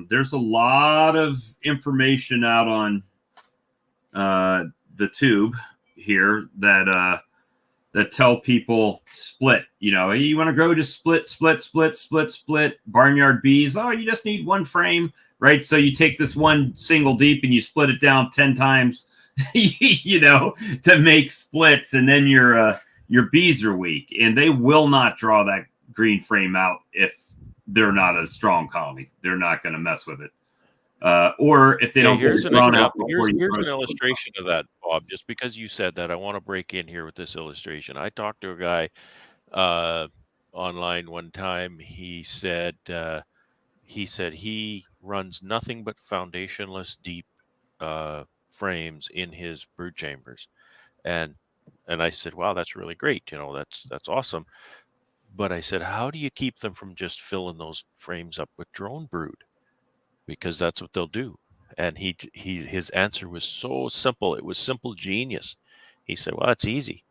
there's a lot of information out on the tube here that tell people split. You know, you want to grow, just split. Barnyard bees. Oh, you just need one frame, right? So you take this one single deep and you split it down 10 times, you know, to make splits, and then your bees are weak, and they will not draw that green frame out if they're not a strong colony. They're not going to mess with it. Or if they don't get Here's it an drawn out example. before you Here's throw an it. illustration of that, Bob. Just because you said that, I want to break in here with this illustration. I talked to a guy online one time. He said he runs nothing but foundationless deep frames in his brood chambers, and I said, wow, that's really great. You know, that's awesome. But I said, how do you keep them from just filling those frames up with drone brood? Because that's what they'll do. And his answer was so simple. It was simple genius. He said, well, it's easy.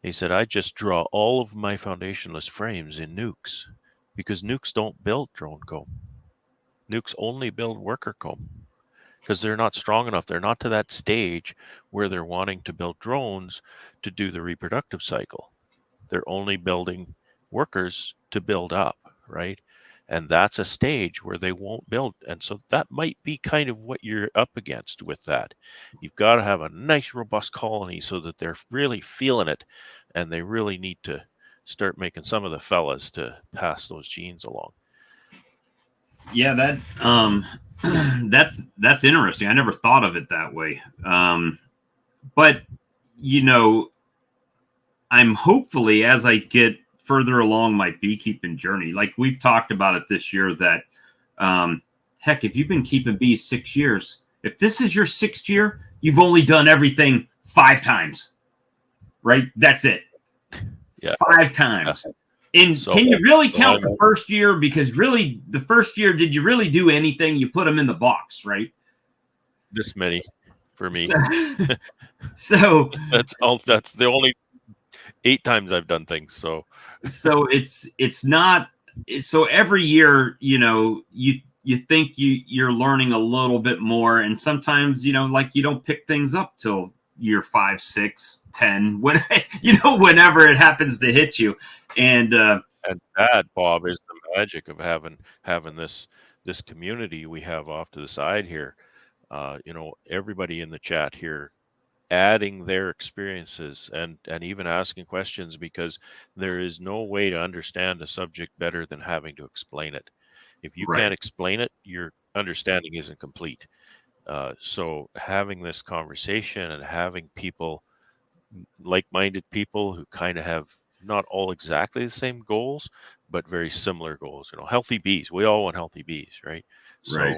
He said, I just draw all of my foundationless frames in nukes, because nukes don't build drone comb. Nukes only build worker comb because they're not strong enough. They're not to that stage where they're wanting to build drones to do the reproductive cycle. They're only building workers to build up, right? And that's a stage where they won't build. And so that might be kind of what you're up against with that. You've got to have a nice, robust colony so that they're really feeling it, and they really need to start making some of the fellas to pass those genes along. Yeah, that's interesting. I never thought of it that way. But you know, I'm hopefully, as I get further along my beekeeping journey, like we've talked about it this year, that heck, if you've been keeping bees 6 years, if this is your 6th year, you've only done everything 5 times, right? That's it. Yeah. 5 times. And so, can you really count the first year? Because really, the first year, did you really do anything? You put them in the box, right? This many for me. So that's the only 8 times I've done things. So it's not. So every year, you know, you think you're learning a little bit more, and sometimes, you know, like you don't pick things up till year 5, 6, 10, when, you know, whenever it happens to hit you. And that, Bob, is the magic of having this community we have off to the side here. You know, everybody in the chat here adding their experiences and even asking questions, because there is no way to understand a subject better than having to explain it. If you can't explain it, your understanding isn't complete. So having this conversation and having people, like-minded people who kind of have not all exactly the same goals, but very similar goals. You know, healthy bees. We all want healthy bees, right? So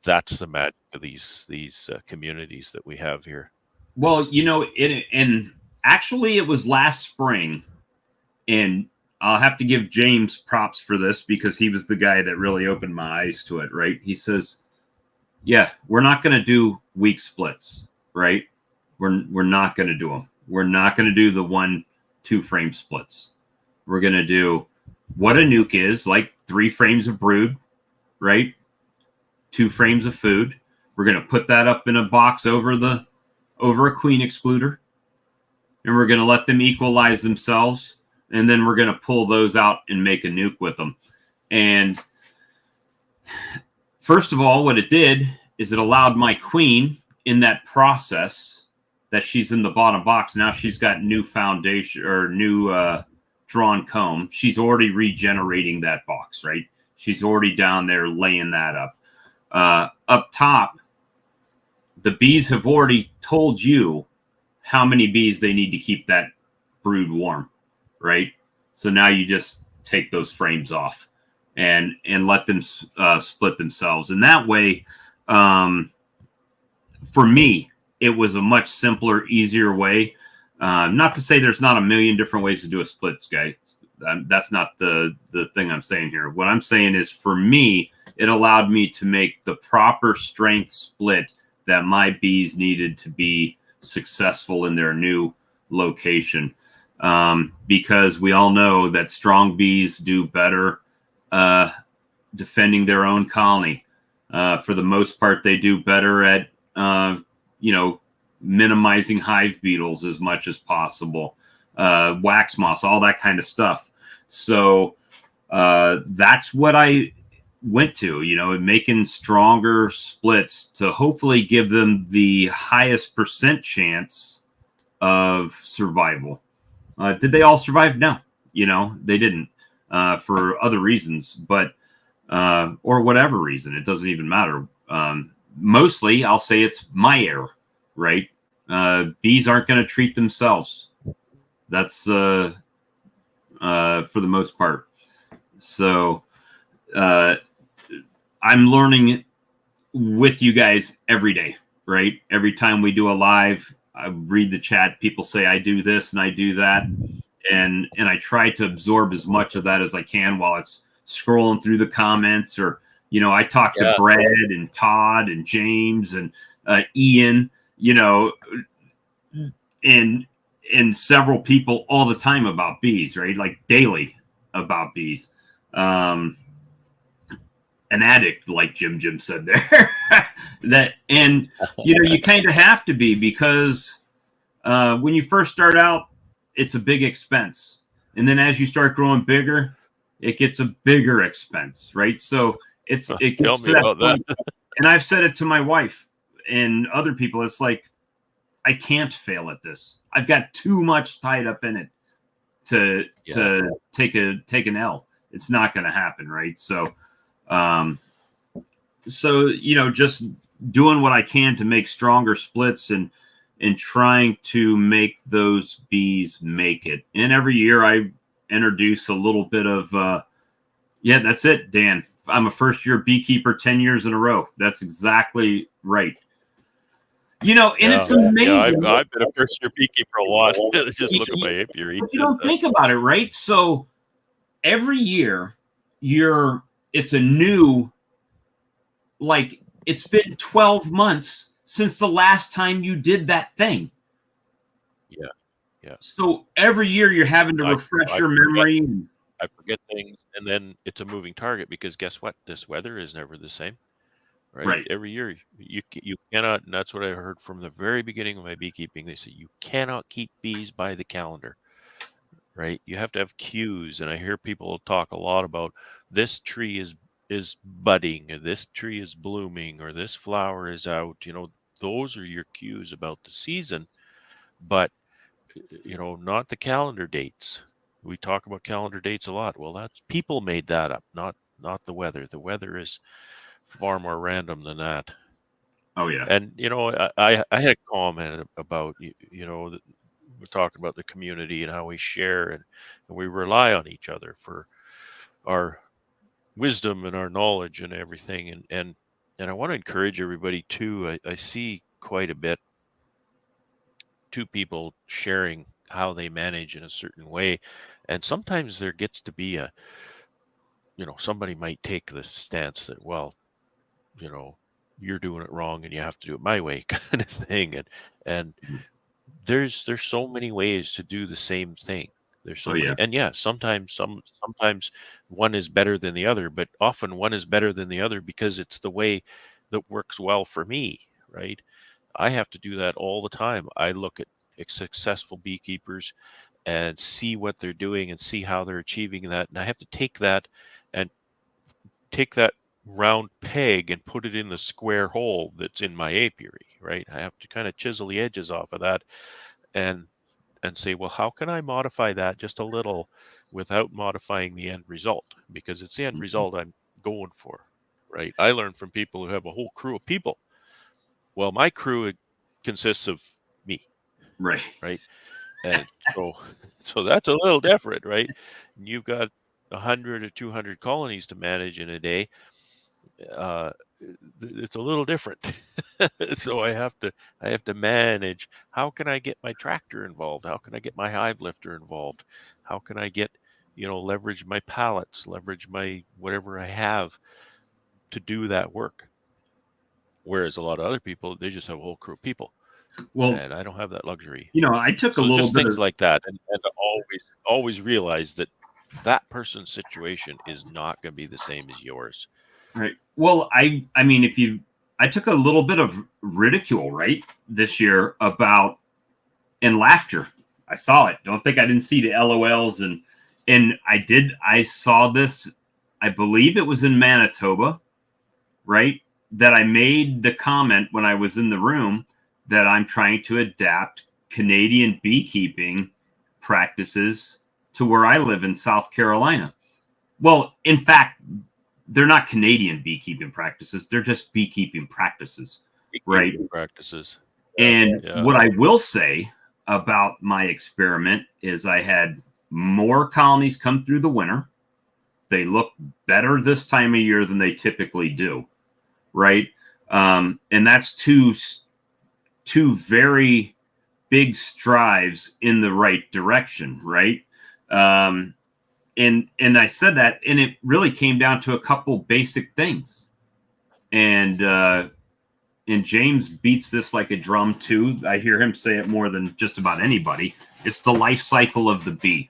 that's the magic of these communities that we have here. Well, you know, and actually it was last spring, and I'll have to give James props for this, because he was the guy that really opened my eyes to it, right? He says, yeah, we're not going to do weak splits, right? We're not going to do them. We're not going to do the 1-2 frame splits. We're going to do what a nuke is, like 3 frames of brood, right? 2 frames of food. We're going to put that up in a box over a queen excluder, and we're going to let them equalize themselves, and then we're going to pull those out and make a nuke with them. And first of all, what it did is it allowed my queen, in that process that she's in the bottom box, now she's got new foundation or new drawn comb. She's already regenerating that box, right? She's already down there laying that up. Up top, the bees have already told you how many bees they need to keep that brood warm, right? So now you just take those frames off and let them split themselves. And that way, for me, it was a much simpler, easier way. Not to say there's not a million different ways to do a splits, guys. That's not the thing I'm saying here. What I'm saying is, for me, it allowed me to make the proper strength split that my bees needed to be successful in their new location. Because we all know that strong bees do better defending their own colony. For the most part, they do better at, minimizing hive beetles as much as possible, wax moths, all that kind of stuff. So that's what I went to, making stronger splits to hopefully give them the highest percent chance of survival. Did they all survive? No, they didn't, for other reasons, but or whatever reason, it doesn't even matter. Mostly, I'll say it's my error, right? Bees aren't going to treat themselves. That's for the most part. So I'm learning with you guys every day, right? Every time we do a live, I read the chat. People say I do this and I do that, and I try to absorb as much of that as I can while it's scrolling through the comments. Or I talk to Brad and Todd and James and Ian, and several people all the time about bees, right? Like daily about bees. An addict, like Jim said there. And you kind of have to be, because when you first start out, it's a big expense, and then as you start growing bigger, it gets a bigger expense, right? So it gets to that point, and I've said it to my wife and other people. It's like, I can't fail at this. I've got too much tied up in it to take an L. It's not going to happen, right? So just doing what I can to make stronger splits and trying to make those bees make it. And every year I introduce a little bit of, that's it, Dan. I'm a first-year beekeeper 10 years in a row. That's exactly right. It's amazing. Yeah, I've been a first-year beekeeper a lot. Just look at my apiary. But you don't think about it, right? So every year, it's a new, like, it's been 12 months since the last time you did that thing. Yeah. So every year you're having to refresh your memory. I forget things, and then it's a moving target, because guess what? This weather is never the same, right? Every year you cannot, and that's what I heard from the very beginning of my beekeeping. They say you cannot keep bees by the calendar, right? You have to have cues, and I hear people talk a lot about this tree is budding, or this tree is blooming, or this flower is out. Those are your cues about the season, but not the calendar dates. We talk about calendar dates a lot. Well, that's people made that up, not the weather. The weather is far more random than that. Oh yeah. And I had a comment about we're talking about the community and how we share and we rely on each other for our wisdom and our knowledge and everything. And I want to encourage everybody too. I see quite a bit, two people sharing how they manage in a certain way, and sometimes there gets to be a somebody might take the stance that, well, you're doing it wrong and you have to do it my way, kind of thing. And there's so many ways to do the same thing. There's so many, and sometimes one is better than the other, but often one is better than the other because it's the way that works well for me, right? I have to do that all the time. I look at successful beekeepers and see what they're doing and see how they're achieving that. And I have to take that round peg and put it in the square hole that's in my apiary, right? I have to kind of chisel the edges off of that and say, well, how can I modify that just a little without modifying the end result? Because it's the end result I'm going for, right? I learn from people who have a whole crew of people. Well, my crew consists of me, right? And so that's a little different, right? And you've got 100 or 200 colonies to manage in a day. It's a little different. So I have to manage. How can I get my tractor involved? How can I get my hive lifter involved? How can I get leverage my pallets, leverage my whatever I have to do that work. Whereas a lot of other people, they just have a whole crew of people. Well, and I don't have that luxury. I took a So little just bit things of like that, and always realize that that person's situation is not going to be the same as yours. right. Well, I mean, I took a little bit of ridicule, right, this year about and laughter. I saw it. Don't think I didn't see the LOLs and I saw this. I believe it was in Manitoba, right? That I made the comment when I was in the room that I'm trying to adapt Canadian beekeeping practices to where I live in South Carolina. Well, in fact, they're not Canadian beekeeping practices. They're just beekeeping practices, right? Practices. And what I will say about my experiment is I had more colonies come through the winter. They look better this time of year than they typically do, right? And that's two very big strides in the right direction, right? And I said that, and it really came down to a couple basic things. And James beats this like a drum too. I hear him say it more than just about anybody. It's the life cycle of the bee,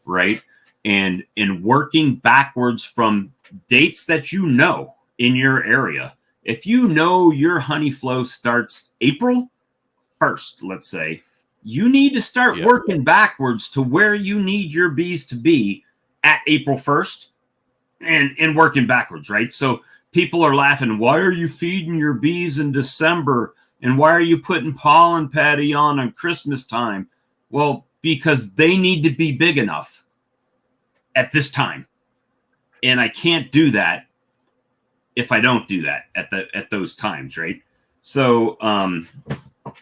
right? And in working backwards from dates that you know in your area. If you know your honey flow starts April 1st, let's say, you need to start working backwards to where you need your bees to be at April 1st and working backwards, right? So people are laughing. Why are you feeding your bees in December? And why are you putting pollen patty on Christmas time? Well, because they need to be big enough at this time. And I can't do that if I don't do that at those times, right? So,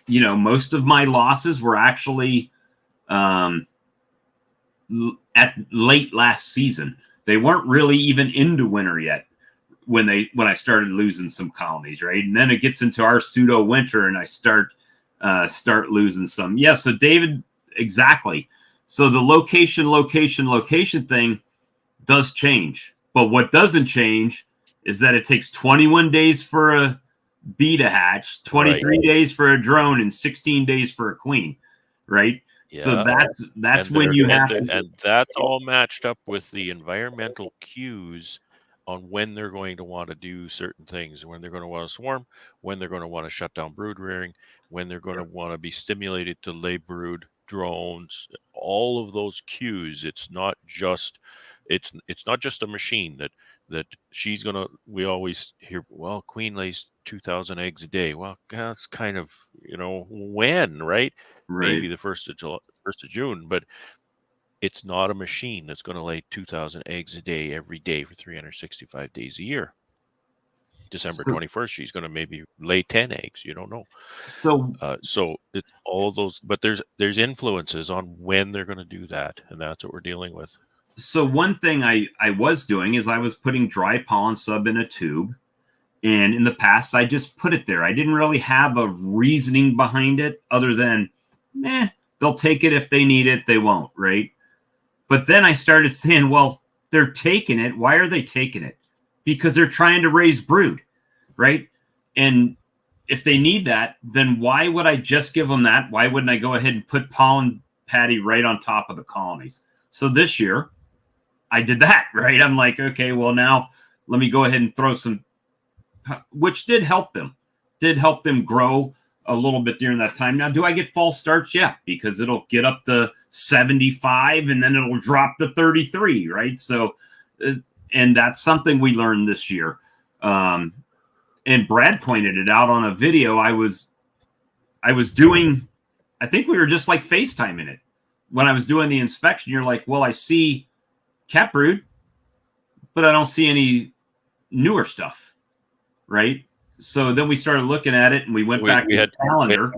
most of my losses were actually at late last season. They weren't really even into winter yet when I started losing some colonies, right? And then it gets into our pseudo winter, and I start losing some. Yeah. So David, exactly. So the location thing does change, but what doesn't change is that it takes 21 days for a bee to hatch, 23 days for a drone, and 16 days for a queen, right? Yeah. So that's when you have to, and that's all matched up with the environmental cues on when they're going to want to do certain things, when they're going to want to swarm, when they're going to want to shut down brood rearing, when they're going to want to be stimulated to lay brood, drones, all of those cues. It's not just a machine that she's gonna. We always hear, well, queen lays 2,000 eggs a day. Well, that's kind of when, right? Maybe the 1st of June, but it's not a machine that's going to lay 2,000 eggs a day every day for 365 days a year. December 21st, she's going to maybe lay 10 eggs. You don't know. So it's all those, but there's influences on when they're going to do that, and that's what we're dealing with. So one thing I was doing is I was putting dry pollen sub in a tube. And in the past, I just put it there. I didn't really have a reasoning behind it other than, they'll take it if they need it. They won't, right? But then I started saying, well, they're taking it. Why are they taking it? Because they're trying to raise brood, right? And if they need that, then why would I just give them that? Why wouldn't I go ahead and put pollen patty right on top of the colonies? So this year, I did that, right? I'm like, okay, well, now let me go ahead and throw some, which did help them grow a little bit during that time. Now, do I get false starts? Yeah, because it'll get up to 75 and then it'll drop to 33, right? So, and that's something we learned this year. And Brad pointed it out on a video I was doing. I think we were just like FaceTiming it when I was doing the inspection. You're like, well, I see cat brood, but I don't see any newer stuff, right? So then we started looking at it, and we went back to the calendar.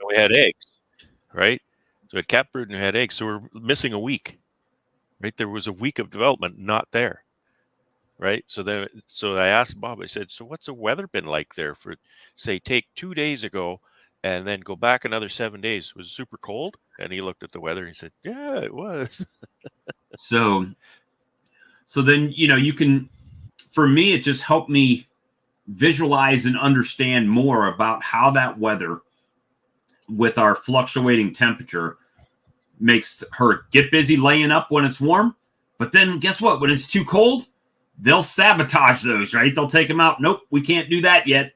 We had eggs, right? So we had cat brood and we had eggs. So we're missing a week, right? There was a week of development not there, right? So I asked Bob, I said, so what's the weather been like there for, say, take 2 days ago and then go back another 7 days? Was it super cold? And he looked at the weather and he said, yeah, it was. So then, you can, for me, it just helped me visualize and understand more about how that weather with our fluctuating temperature makes her get busy laying up when it's warm. But then guess what? When it's too cold, they'll sabotage those, right? They'll take them out. Nope, we can't do that yet.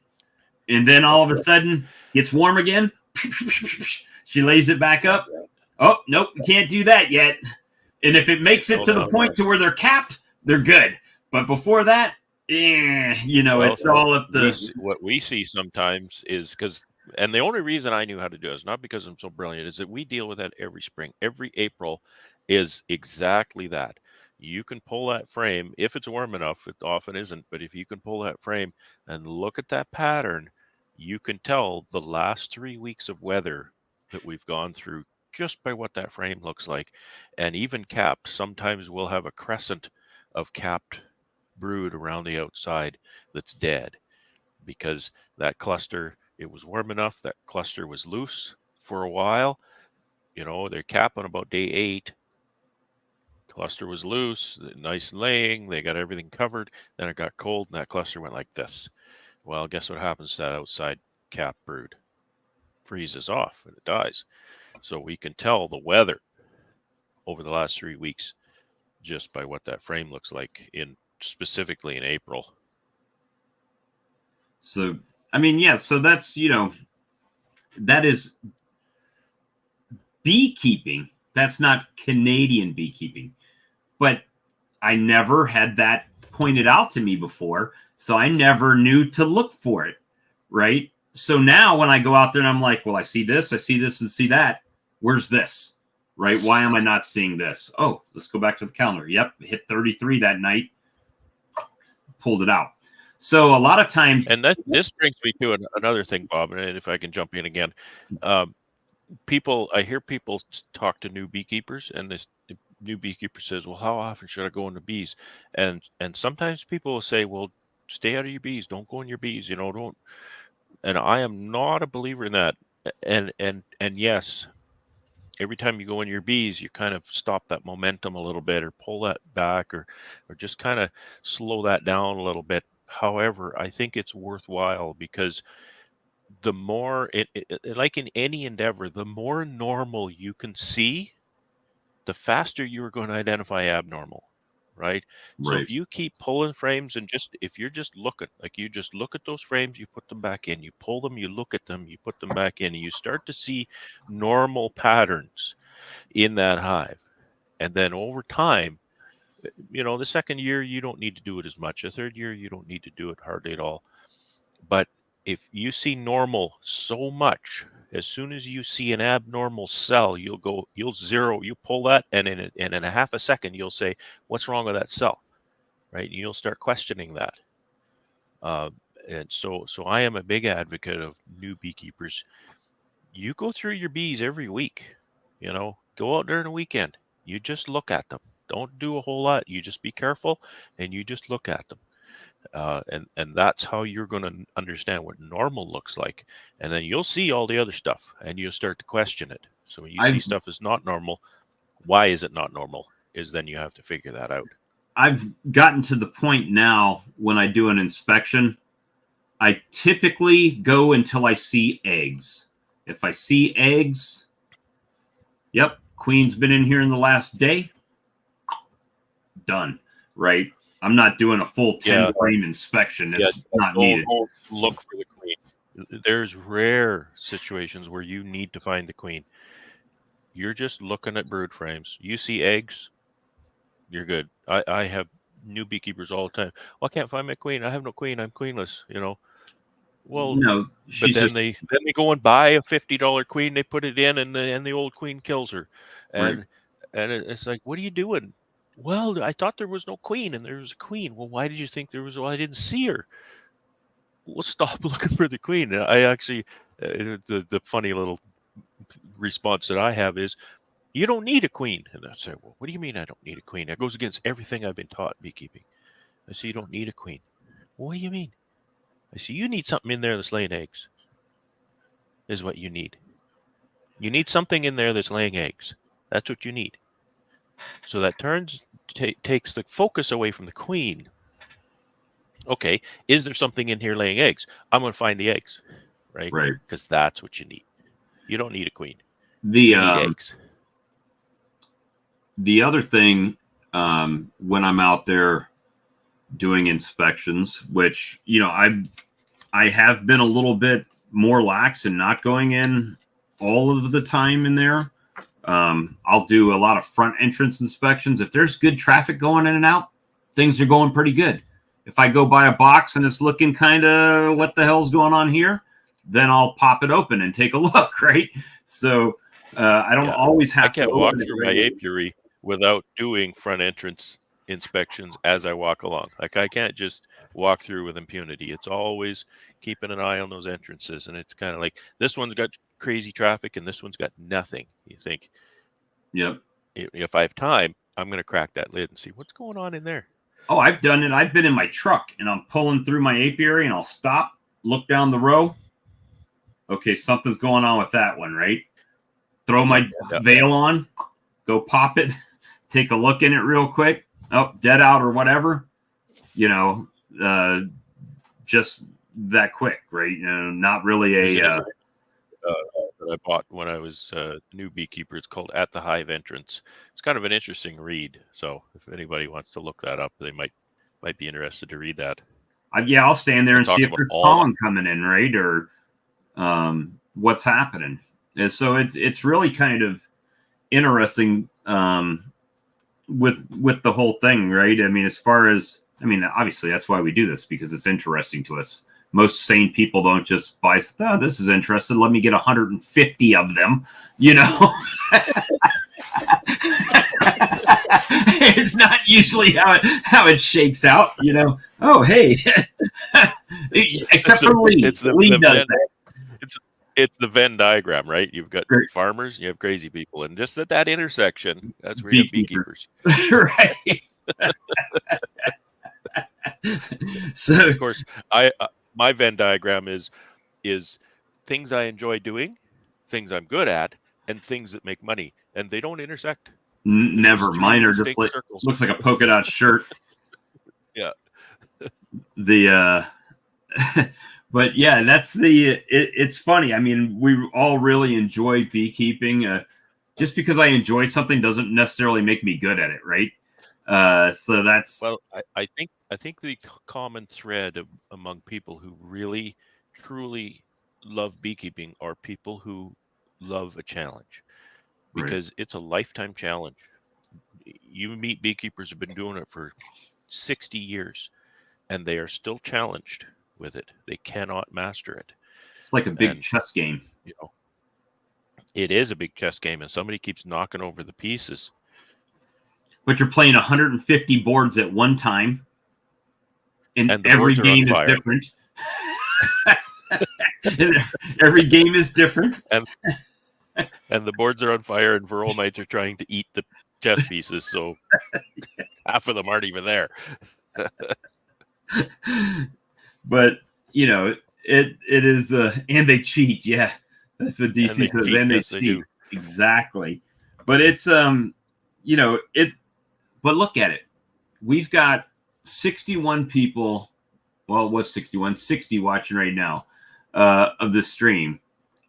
And then all of a sudden, gets warm again. She lays it back up. Oh, nope, we can't do that yet. And if it makes it to the point to where they're capped, they're good. But before that, it's all up the. What we see sometimes is because, and the only reason I knew how to do it is not because I'm so brilliant, is that we deal with that every spring. Every April is exactly that. You can pull that frame if it's warm enough. It often isn't, but if you can pull that frame and look at that pattern, you can tell the last 3 weeks of weather that we've gone through just by what that frame looks like. And even capped, sometimes we'll have a crescent of capped brood around the outside that's dead because that cluster, it was warm enough, that cluster was loose for a while. They're capping about day 8. Cluster was loose, nice and laying, they got everything covered. Then it got cold and that cluster went like this. Well, guess what happens to that outside cap brood? Freezes off and it dies. So we can tell the weather over the last 3 weeks just by what that frame looks like specifically in April. So, so that's, that is beekeeping. That's not Canadian beekeeping. But I never had that pointed out to me before. So I never knew to look for it. Right. So now when I go out there and I'm like, well, I see this, and see that. Where's this? Right. Why am I not seeing this? Oh, let's go back to the calendar. Yep. Hit 33 that night. Pulled it out. So a lot of times. And this brings me to another thing, Bob, and if I can jump in again. I hear people talk to new beekeepers, and this new beekeeper says, well, how often should I go into bees? And sometimes people will say, well, stay out of your bees. Don't go in your bees, don't. And I am not a believer in that. And yes, every time you go in your bees, you kind of stop that momentum a little bit or pull that back or just kind of slow that down a little bit. However, I think it's worthwhile because the more like in any endeavor, the more normal you can see, the faster you're going to identify abnormal, right? So if you keep pulling frames and if you're just looking, like you just look at those frames, you put them back in, you pull them, you look at them, you put them back in, and you start to see normal patterns in that hive. And then over time, the second year, you don't need to do it as much. The third year, you don't need to do it hardly at all. But if you see normal so much, as soon as you see an abnormal cell, you'll zero, you pull that, and in a half a second, you'll say, what's wrong with that cell, right? And you'll start questioning that. And so I am a big advocate of new beekeepers. You go through your bees every week, go out during the weekend. You just look at them. Don't do a whole lot. You just be careful and you just look at them. And that's how you're going to understand what normal looks like. And then you'll see all the other stuff and you'll start to question it. So when you see stuff is not normal, why is it not normal? Is then you have to figure that out. I've gotten to the point now when I do an inspection, I typically go until I see eggs. If I see eggs, yep, queen's been in here in the last day. Done, right? I'm not doing a full 10 frame inspection. It's not needed. Don't look for the queen. There's rare situations where you need to find the queen. You're just looking at brood frames. You see eggs, you're good. I have new beekeepers all the time. Well, I can't find my queen. I have no queen. I'm queenless, Well, no, but then they go and buy a $50 queen. They put it in, and the old queen kills her. And it's like, what are you doing? Well, I thought there was no queen, and there was a queen. Well, why did you think there was? Well, I didn't see her. Well, stop looking for the queen. I actually, the funny little response that I have is, you don't need a queen. And I say, well, what do you mean I don't need a queen? That goes against everything I've been taught in beekeeping. I say, you don't need a queen. Well, what do you mean? I say, you need something in there that's laying eggs. Is what you need. You need something in there that's laying eggs. That's what you need. So that takes the focus away from the queen. Okay, is there something in here laying eggs? I'm going to find the eggs, right? Right. Because that's what you need. You don't need a queen. You need eggs. The other thing, when I'm out there doing inspections, which, I have been a little bit more lax and not going in all of the time in there. I'll do a lot of front entrance inspections. If there's good traffic going in and out, things are going pretty good. If I go by a box and it's looking kind of what the hell's going on here, then I'll pop it open and take a look, right? So I don't always have to. I can't walk through my apiary without doing front entrance inspections as I walk along. Like, I can't just walk through with impunity. It's always keeping an eye on those entrances. And it's kind of like, this one's got crazy traffic and this one's got nothing. You think, yep, if I have time, I'm going to crack that lid and see what's going on in there. Oh, I've done it. I've been in my truck and I'm pulling through my apiary and I'll stop, look down the row. Okay, something's going on with that one, right? Throw my veil on, go pop it, take a look in it real quick. Oh, dead out or whatever. Just that quick, right? Not really a. That I bought when I was a new beekeeper. It's called At the Hive Entrance. It's kind of an interesting read. So if anybody wants to look that up, they might be interested to read that. I'll stand there and see if there's pollen coming in, right? Or what's happening. And so it's really kind of interesting with the whole thing, right? I mean, obviously that's why we do this, because it's interesting to us. Most sane people don't just buy, oh, this is interesting, let me get 150 of them, It's not usually how it shakes out, Oh, hey. Except for Lee. Lee does that. It's the Venn diagram, right? You've got farmers, you have crazy people, and just at that intersection, that's where you have beekeepers. Right. So, of course, my Venn diagram is things I enjoy doing, things I'm good at, and things that make money, and they don't intersect. Never. Mine are just looks like a polka dot shirt. Yeah. But yeah, that's it's funny. I mean, we all really enjoy beekeeping. Just because I enjoy something doesn't necessarily make me good at it, right? So that's, well, I think the common thread among people who really truly love beekeeping are people who love a challenge, because it's a lifetime challenge. You meet beekeepers who've been doing it for 60 years and they are still challenged with it. They cannot master it. It's like a big chess game. It is a big chess game, and somebody keeps knocking over the pieces. But you're playing 150 boards at one time, and every game is different. Every game is different, and the boards are on fire, and Varroa mites are trying to eat the chess pieces, so half of them aren't even there. But it is, and they cheat. Yeah, that's what DC says. Then they cheat. Exactly. But it's But look at it. We've got 61 people. Well, it was 60 watching right now of this stream,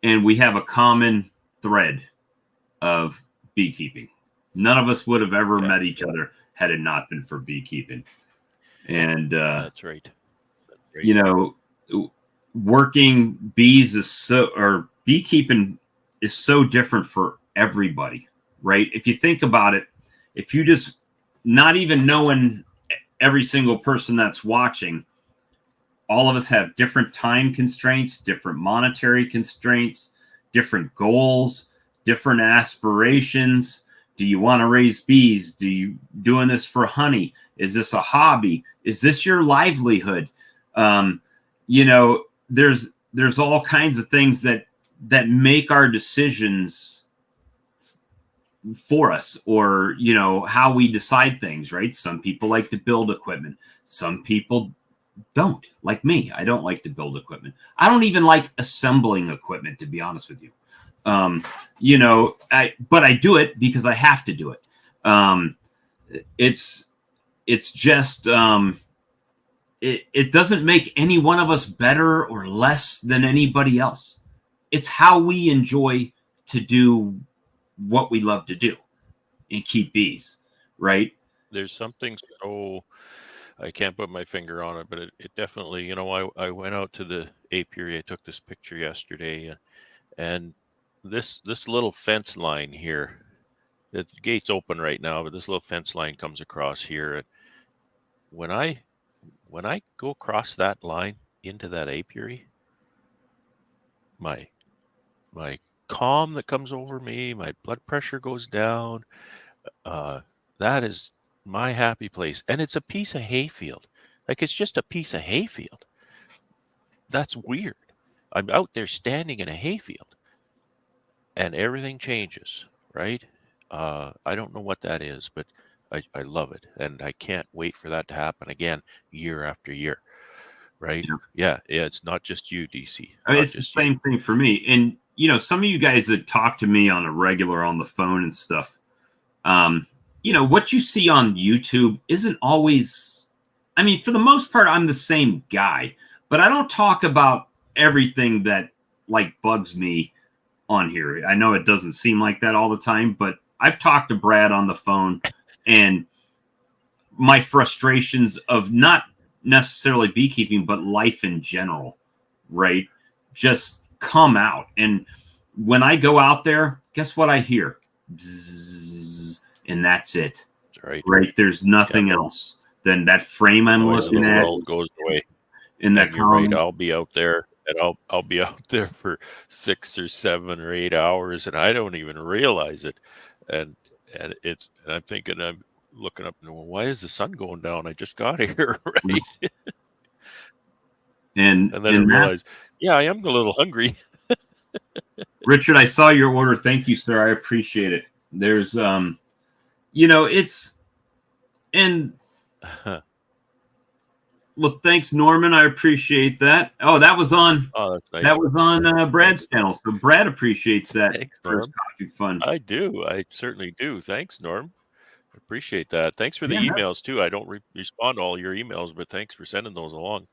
and we have a common thread of beekeeping. None of us would have ever met each other had it not been for beekeeping. And that's right. Working bees or beekeeping is so different for everybody, right? If you think about it, if you just not even knowing every single person that's watching, all of us have different time constraints, different monetary constraints, different goals, different aspirations. Do you want to raise bees? Do you doing this for honey? Is this a hobby? Is this your livelihood? There's all kinds of things that make our decisions for us, or how we decide things, right? Some people like to build equipment. Some people don't, like me. I don't like to build equipment. I don't even like assembling equipment, to be honest with you. But I do it because I have to do it. It's just it doesn't make any one of us better or less than anybody else. It's how we enjoy to do what we love to do and keep bees, right? There's something so, I can't put my finger on it, but it definitely, I went out to the apiary. I took this picture yesterday, and this little fence line here, the gate's open right now, but this little fence line comes across here. And when I go across that line into that apiary, my calm that comes over me, my blood pressure goes down. That is my happy place, and it's a piece of hayfield. Like, it's just a piece of hayfield. That's weird. I'm out there standing in a hayfield, and everything changes, right? I don't know what that is, but I love it, and I can't wait for that to happen again, year after year, right? Yeah, it's not just you, DC. It's the same thing for me. And some of you guys that talk to me on a regular on the phone and stuff, what you see on YouTube isn't always, I mean, for the most part, I'm the same guy, but I don't talk about everything that like bugs me on here. I know it doesn't seem like that all the time, but I've talked to Brad on the phone, and my frustrations of not necessarily beekeeping, but life in general, right, just come out. And when I go out there, guess what I hear? Bzzz, and that's it. Right. There's nothing else than that frame I'm looking at. The world goes away. In that, you're right. I'll be out there, and I'll be out there for 6 or 7 or 8 hours, and I don't even realize it. And I'm thinking, I'm looking up, and why is the sun going down? I just got here, right? And then I realized, I am a little hungry. Richard, I saw your order. Thank you, sir. I appreciate it. There's, it's, and well, thanks, Norman. I appreciate that. Oh, that was on. Oh, that's nice. That was on Brad's channel. So Brad appreciates that. Thanks, Norm. Coffee Fun. I do. I certainly do. Thanks, Norm. Appreciate that. Thanks for the emails too. I don't respond to all your emails, but thanks for sending those along.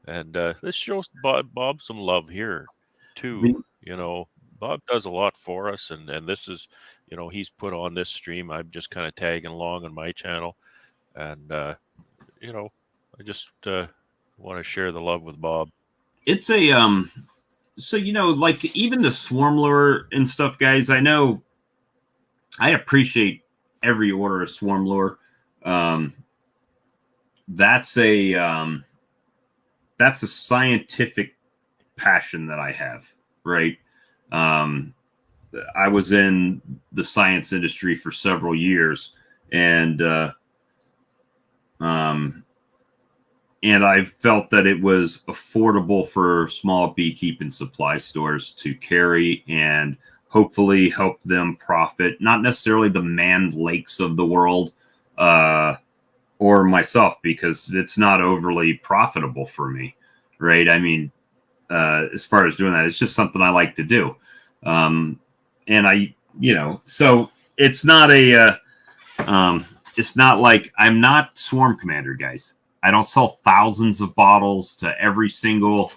And this shows Bob some love here too. Bob does a lot for us, and this is, he's put on this stream. I'm just kind of tagging along on my channel, and I just want to share the love with Bob. It's a so like even the swarm lure and stuff, guys. I know I appreciate every order of swarm lure. That's a scientific passion that I have, right? I was in the science industry for several years, and I felt that it was affordable for small beekeeping supply stores to carry and hopefully help them profit, not necessarily the Manned Lakes of the world or myself, because it's not overly profitable for me, right? I mean, as far as doing that, it's just something I like to do. And I, so it's not it's not like I'm not Swarm Commander, guys. I don't sell thousands of bottles to every single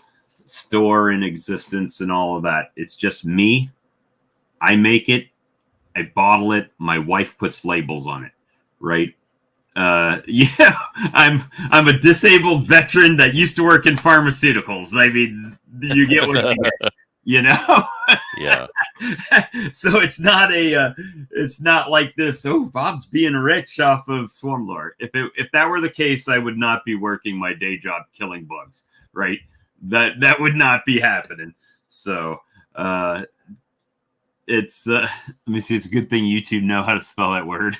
store in existence and all of that. It's just me. I make it. I bottle it. My wife puts labels on it, right? Yeah, I'm a disabled veteran that used to work in pharmaceuticals. I mean, you get what you get, Yeah. So it's not like this. Oh, Bob's being rich off of swarm lure. If that were the case, I would not be working my day job killing bugs, right? That would not be happening. So it's let me see. It's a good thing YouTube know how to spell that word.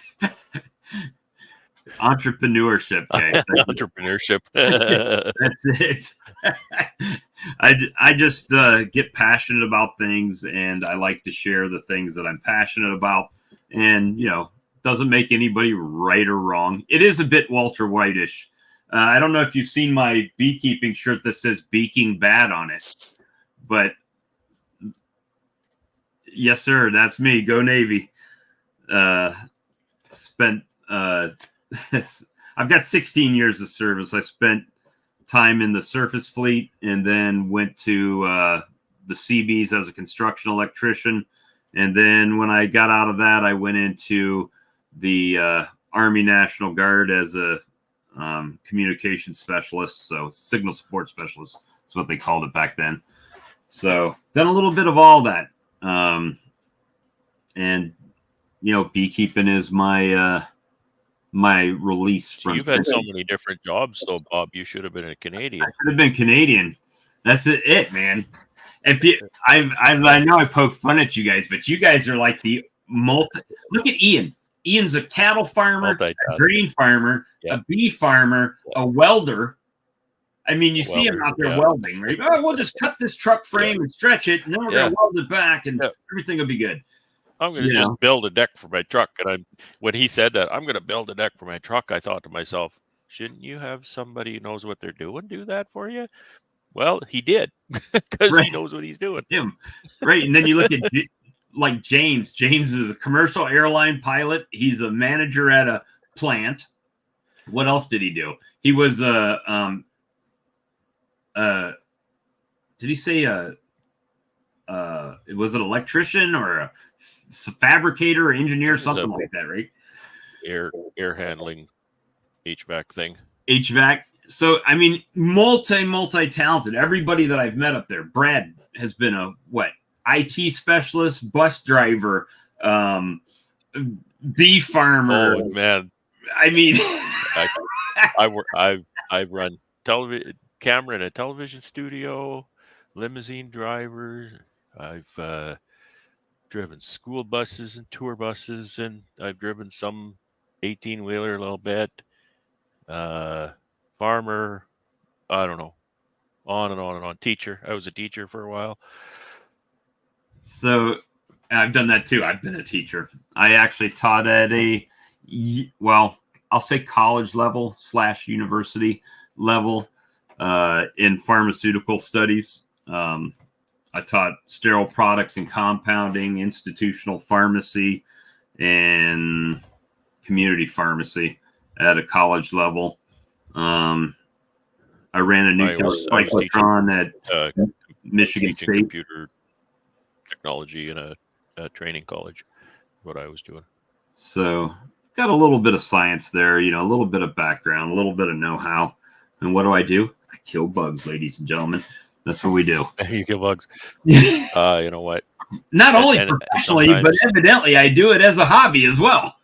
Entrepreneurship, guys. Entrepreneurship. That's it. I just get passionate about things, and I like to share the things that I'm passionate about. And doesn't make anybody right or wrong. It is a bit Walter White-ish. I don't know if you've seen my beekeeping shirt that says "Beaking Bad" on it, but yes, sir, that's me. Go Navy. spent I've got 16 years of service. I spent time in the surface fleet and then went to the Seabees as a construction electrician. And then when I got out of that, I went into the Army National Guard as a communication specialist. So signal support specialist is what they called it back then. So done a little bit of all that. And, you know, beekeeping is my my release from. You've had so many different jobs, though, Bob. You should have been a Canadian. I should have been Canadian. That's it, man. If you, I know I poke fun at you guys, but you guys are like the multi. Look at Ian. Ian's a cattle farmer, a grain farmer, a bee farmer, a welder. I mean, you see him out there welding, right? Oh, we'll just cut this truck frame and stretch it, and then we're going to weld it back, and everything will be good. I'm going to just build a deck for my truck. And when he said that, I'm going to build a deck for my truck, I thought to myself, shouldn't you have somebody who knows what they're doing do that for you? Well, he did, because he knows what he's doing. Right. And then you look at like James. James is a commercial airline pilot. He's a manager at a plant. What else did he do? He was did he say was it electrician or a fabricator or engineer, something like that, right? Air handling HVAC thing. HVAC. So, I mean, multi-talented. Everybody that I've met up there. Brad has been a IT specialist, bus driver, bee farmer. Oh man! I mean, I've run camera in a television studio, limousine driver. I've driven school buses and tour buses, and I've driven some 18-wheeler a little bit. Farmer, I don't know, on and on and on. Teacher, I was a teacher for a while. So I've done that too. I've been a teacher. I actually taught at I'll say college level / university level in pharmaceutical studies. I taught sterile products and compounding, institutional pharmacy, and community pharmacy at a college level. I ran a nuclear cyclotron at Michigan State. Computer technology in a training college, what I was doing. So got a little bit of science there, a little bit of background, a little bit of know-how. And what do? I kill bugs, ladies and gentlemen. That's what we do. You kill bugs. You know what? Not only professionally, but evidently I do it as a hobby as well.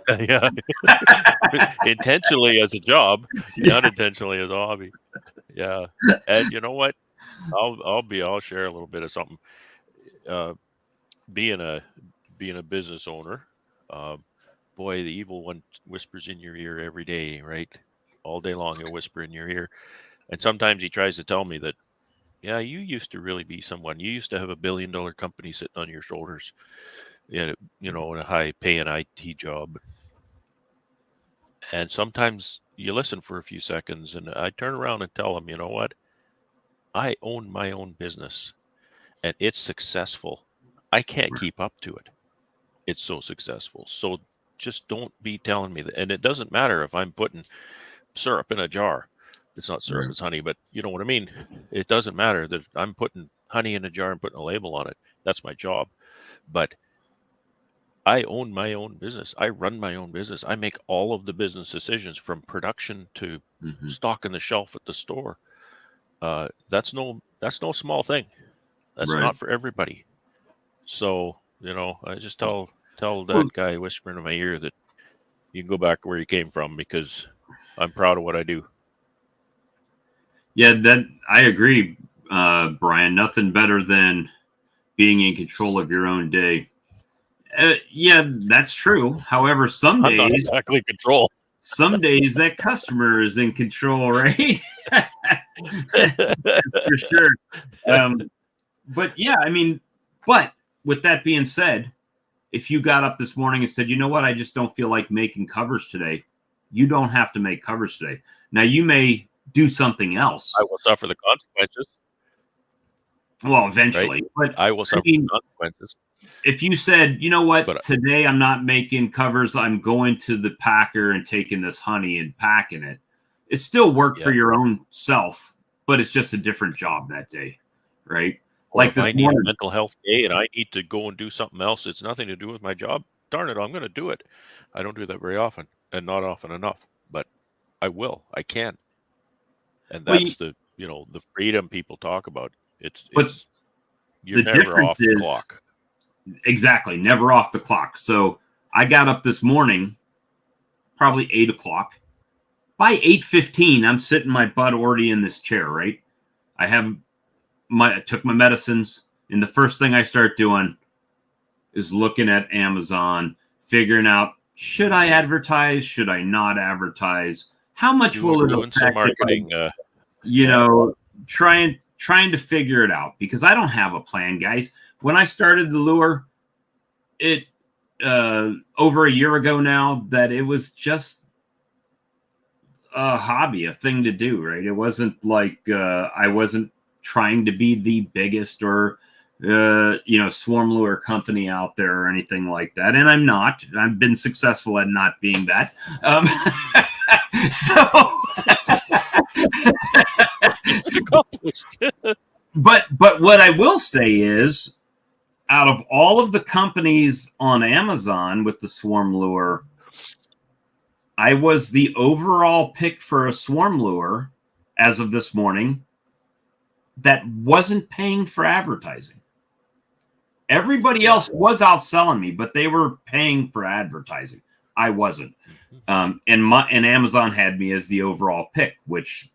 Yeah. Intentionally as a job, unintentionally as a hobby. Yeah. And you know what? I'll share a little bit of something. Being a business owner, boy, the evil one whispers in your ear every day, right? All day long he'll whisper in your ear. And sometimes he tries to tell me that, yeah, you used to really be someone. You used to have $1 billion company sitting on your shoulders, in a high-paying IT job. And sometimes you listen for a few seconds, and I turn around and tell him, you know what? I own my own business, and it's successful. I can't keep up to it. It's so successful. So just don't be telling me that. And it doesn't matter if I'm putting syrup in a jar. It's not syrup, it's honey, but you know what I mean? It doesn't matter that I'm putting honey in a jar and putting a label on it. That's my job. But I own my own business. I run my own business. I make all of the business decisions from production to stocking the shelf at the store. That's no small thing. That's not for everybody. So, I just tell that guy whispering in my ear that you can go back where you came from, because I'm proud of what I do. Yeah, that I agree, Brian. Nothing better than being in control of your own day. Yeah, that's true. However, some days, not exactly control. Some days that customer is in control, right? For sure. But yeah, but with that being said, if you got up this morning and said, you know what, I just don't feel like making covers today, you don't have to make covers today. Now, you may do something else. I will suffer the consequences. Well, eventually. Right? But I will suffer the consequences. if you said, you know what, But today I'm not making covers, I'm going to the packer and taking this honey and packing it, it still worked for your own self, but it's just a different job that day, right? or Like if this I need a morning, mental health day and I need to go and do something else, it's nothing to do with my job. Darn it, I'm going to do it. I don't do that very often, and not often enough, but I will. I can, and well, that's the the freedom people talk about. but It's you're the never difference off the is clock. exactly never off the clock. So I got up this morning, probably 8 o'clock. By 8:15, I'm sitting my butt already in this chair, right? I took my medicines, and the first thing I start doing is looking at Amazon, figuring out, should I advertise? Should I not advertise? How much will it Doing some affect if marketing. trying to figure it out, because I don't have a plan, guys. When I started the lure, it over a year ago now, that it was just a hobby, a thing to do, right? It wasn't like I wasn't trying to be the biggest or swarm lure company out there or anything like that, and I'm not. I've been successful at not being that. So It's accomplished. but what I will say is, out of all of the companies on Amazon with the swarm lure, I was the overall pick for a swarm lure as of this morning that wasn't paying for advertising. Everybody else was outselling me, but they were paying for advertising. I wasn't. And Amazon had me as the overall pick, which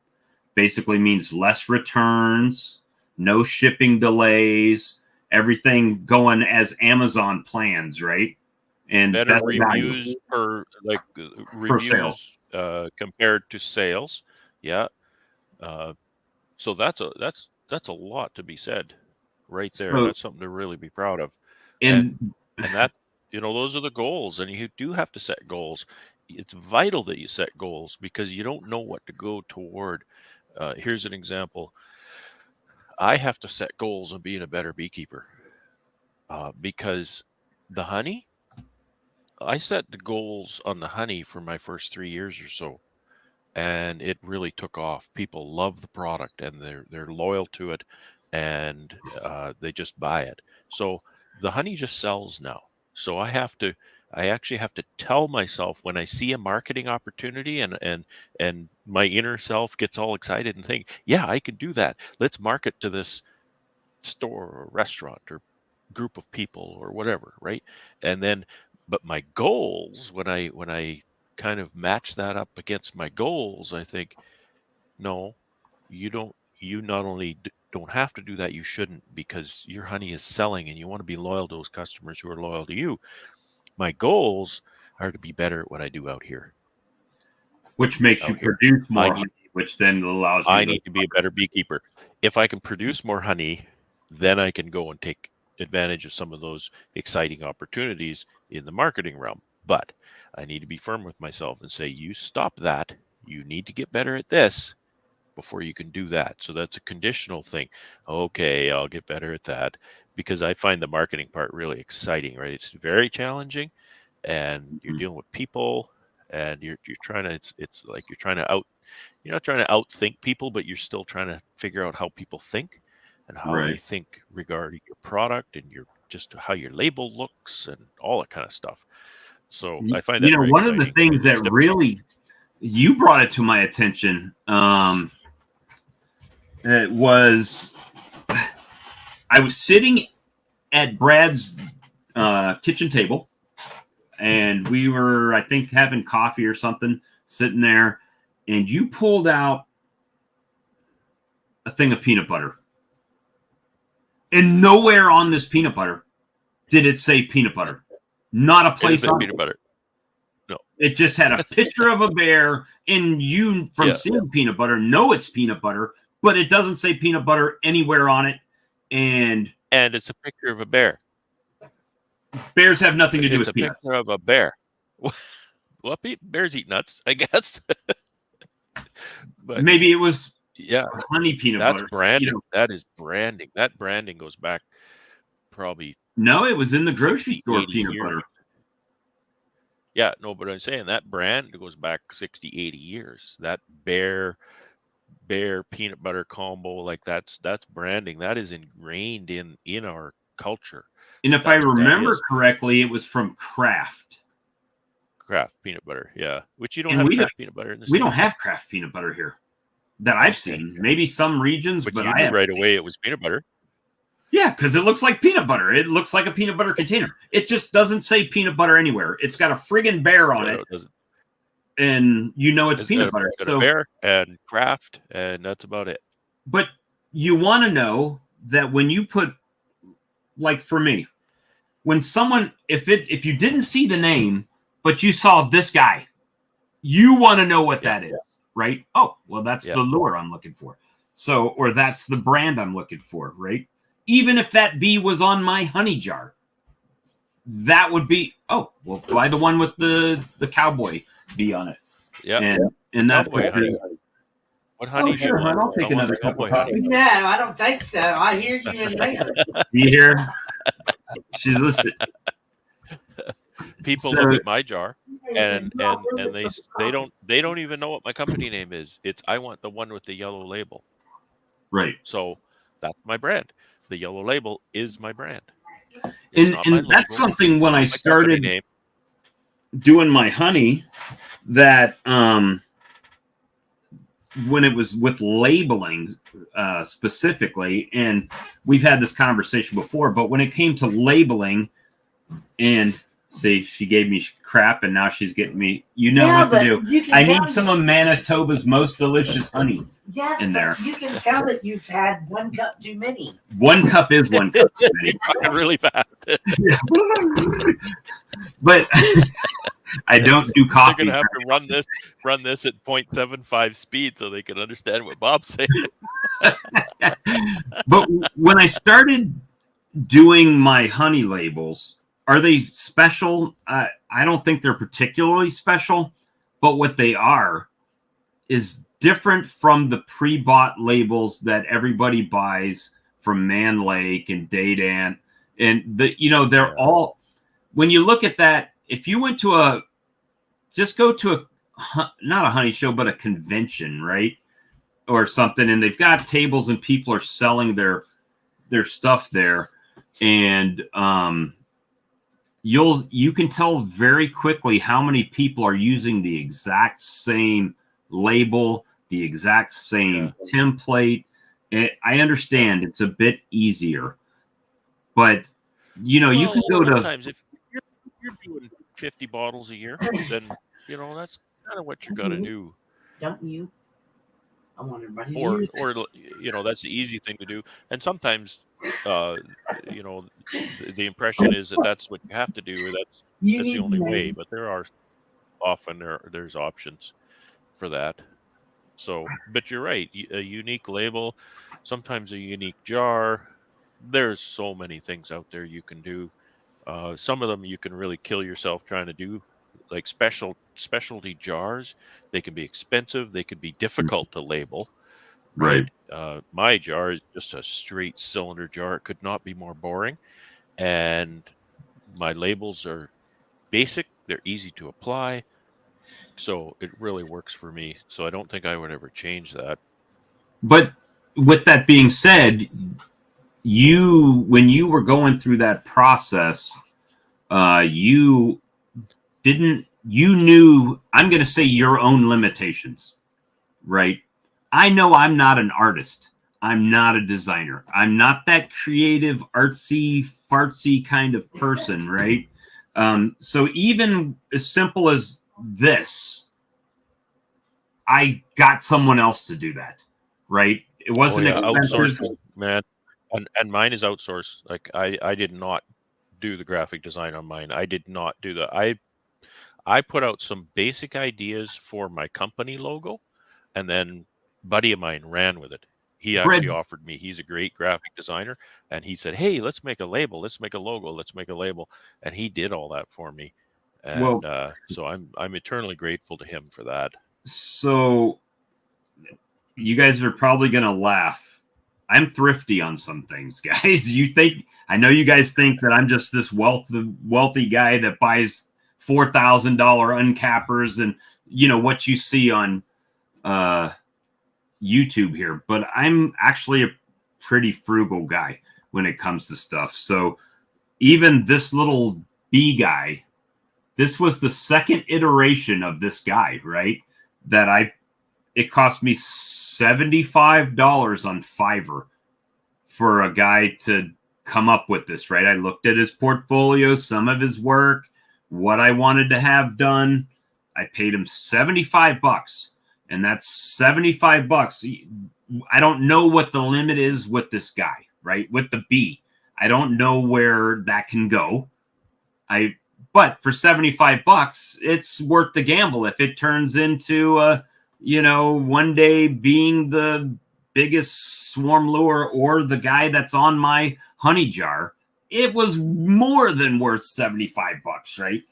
basically means less returns, no shipping delays, everything going as Amazon plans, right? And better reviews reviews compared to sales. Yeah. So that's a lot to be said right there. So, That's something to really be proud of. and And that, those are the goals, and you do have to set goals. It's vital that you set goals because you don't know what to go toward. Here's an example. I have to set goals on being a better beekeeper because the honey, I set the goals on the honey for my first 3 years or so, and it really took off. People love the product and they're loyal to it, and they just buy it. So the honey just sells now. So I actually have to tell myself when I see a marketing opportunity and my inner self gets all excited and think, yeah, I can do that. Let's market to this store or restaurant or group of people or whatever, right? And then, but my goals, when I kind of match that up against my goals, I think, no, you don't. You not only don't have to do that, you shouldn't, because your honey is selling and you want to be loyal to those customers who are loyal to you. My goals are to be better at what I do out here. Which makes you produce more honey, which then allows you I need to be a better beekeeper. If I can produce more honey, then I can go and take advantage of some of those exciting opportunities in the marketing realm. But I need to be firm with myself and say, you stop that. You need to get better at this before you can do that. So that's a conditional thing. Okay, I'll get better at that, because I find the marketing part really exciting, right? It's very challenging, and you're dealing with people, and you're trying to, it's like you're not trying to outthink people, but you're still trying to figure out how people think and how they think regarding your product and just how your label looks and all that kind of stuff. So I find that very one exciting. of the things that really, you brought it to my attention, it was, I was sitting at Brad's kitchen table, and we were, I think, having coffee or something, sitting there, and you pulled out a thing of peanut butter. And nowhere on this peanut butter did it say peanut butter. Not a place on peanut butter. No. It just had a picture of a bear, and you, from seeing peanut butter, know it's peanut butter, but it doesn't say peanut butter anywhere on it. And it's a picture of a bear. Bears have nothing to do with peanuts. It's a picture of a bear. Well, bears eat nuts, I guess. But maybe it was honey peanut butter. That's branding. That is branding. That branding goes back probably No, it was in the grocery 60, store 80 peanut years. butter. Yeah, no, but I'm saying that brand goes back 60, 80 years. That Bear peanut butter combo, like that's branding. That is ingrained in our culture. And if I That's what that remember is. correctly, it was from Kraft. Kraft peanut butter, yeah. Which you don't And have we Kraft peanut butter in the we States. don't have Kraft peanut butter here that I've seen. Maybe some regions, But but you I knew haven't right seen. away it was peanut butter. Yeah, because it looks like peanut butter. It looks like a peanut butter container. It just doesn't say peanut butter anywhere. It's got a friggin' bear on No, it, it doesn't. and you know it's peanut butter. It's got a Bear and Kraft, and that's about it. But you want to know that when you put, like for me, when someone, if you didn't see the name, but you saw this guy, you want to know what that is, right? Oh, well, that's the lure I'm looking for. So, or that's the brand I'm looking for, right? Even if that bee was on my honey jar, that would be, oh, well, buy the one with the cowboy bee on it. Yeah. And that's cowboy honey. What honey? Oh, sure, hon. I'll take another cup of coffee. No, I don't think so. I hear you in there. You hear? She's listening. People look at my jar and they don't even know what my company name is. It's I want the one with the yellow label. Right. So that's my brand. The yellow label is my brand. And that's something when I started doing my honey that when it was with labeling specifically, and we've had this conversation before, but when it came to labeling, and see, she gave me crap and now she's getting me, what to do. I need some of Manitoba's most delicious honey in there. You can tell that you've had 1 cup too many. 1 cup is 1 cup too many. Really fast. But I don't do coffee. They're going to have to run this at 0.75 speed so they can understand what Bob's saying. But when I started doing my honey labels, are they special? I don't think they're particularly special, but what they are is different from the pre-bought labels that everybody buys from Man Lake and Daydant. And they're all, when you look at that, if you went to just go to not a honey show, but a convention, right? Or something, and they've got tables and people are selling their stuff there. And you can tell very quickly how many people are using the exact same label, the exact same template. I understand it's a bit easier, but you can go to. Sometimes if you're doing 50 bottles a year, then that's kind of what you're gonna do. Don't you? I want everybody to or that's the easy thing to do. And sometimes the impression is that that's what you have to do, or that's the only way. But there are often there's options for that. So, but you're right. A unique label, sometimes a unique jar. There's so many things out there you can do. Some of them you can really kill yourself trying to do, like specialty jars. They can be expensive. They can be difficult to label. Right. My jar is just a straight cylinder jar. It could not be more boring. And my labels are basic. They're easy to apply. So it really works for me. So I don't think I would ever change that. But with that being said, when you were going through that process, you knew, I'm going to say, your own limitations, right? I know I'm not an artist. I'm not a designer. I'm not that creative, artsy, fartsy kind of person, right? So even as simple as this, I got someone else to do that, right? It wasn't expensive. Outsourced, man. And mine is outsourced. Like I did not do the graphic design on mine. I did not do that. I put out some basic ideas for my company logo, and then a buddy of mine ran with it. He actually offered me, he's a great graphic designer, and he said, "Hey, let's make a label, let's make a logo, let's make a label." And he did all that for me. And so I'm eternally grateful to him for that. So you guys are probably going to laugh I'm thrifty on some things, guys. I know you guys think that I'm just this wealthy guy that buys $4,000 uncappers and what you see on YouTube here, but I'm actually a pretty frugal guy when it comes to stuff. So even this little B guy, this was the second iteration of this guy, right? It cost me $75 on Fiverr for a guy to come up with this, right? I looked at his portfolio, some of his work, what I wanted to have done. I paid him $75, and that's $75. I don't know what the limit is with this guy, right? With the B, I don't know where that can go. But for $75, it's worth the gamble. If it turns into, one day being the biggest swarm lure or the guy that's on my honey jar, it was more than worth $75, right?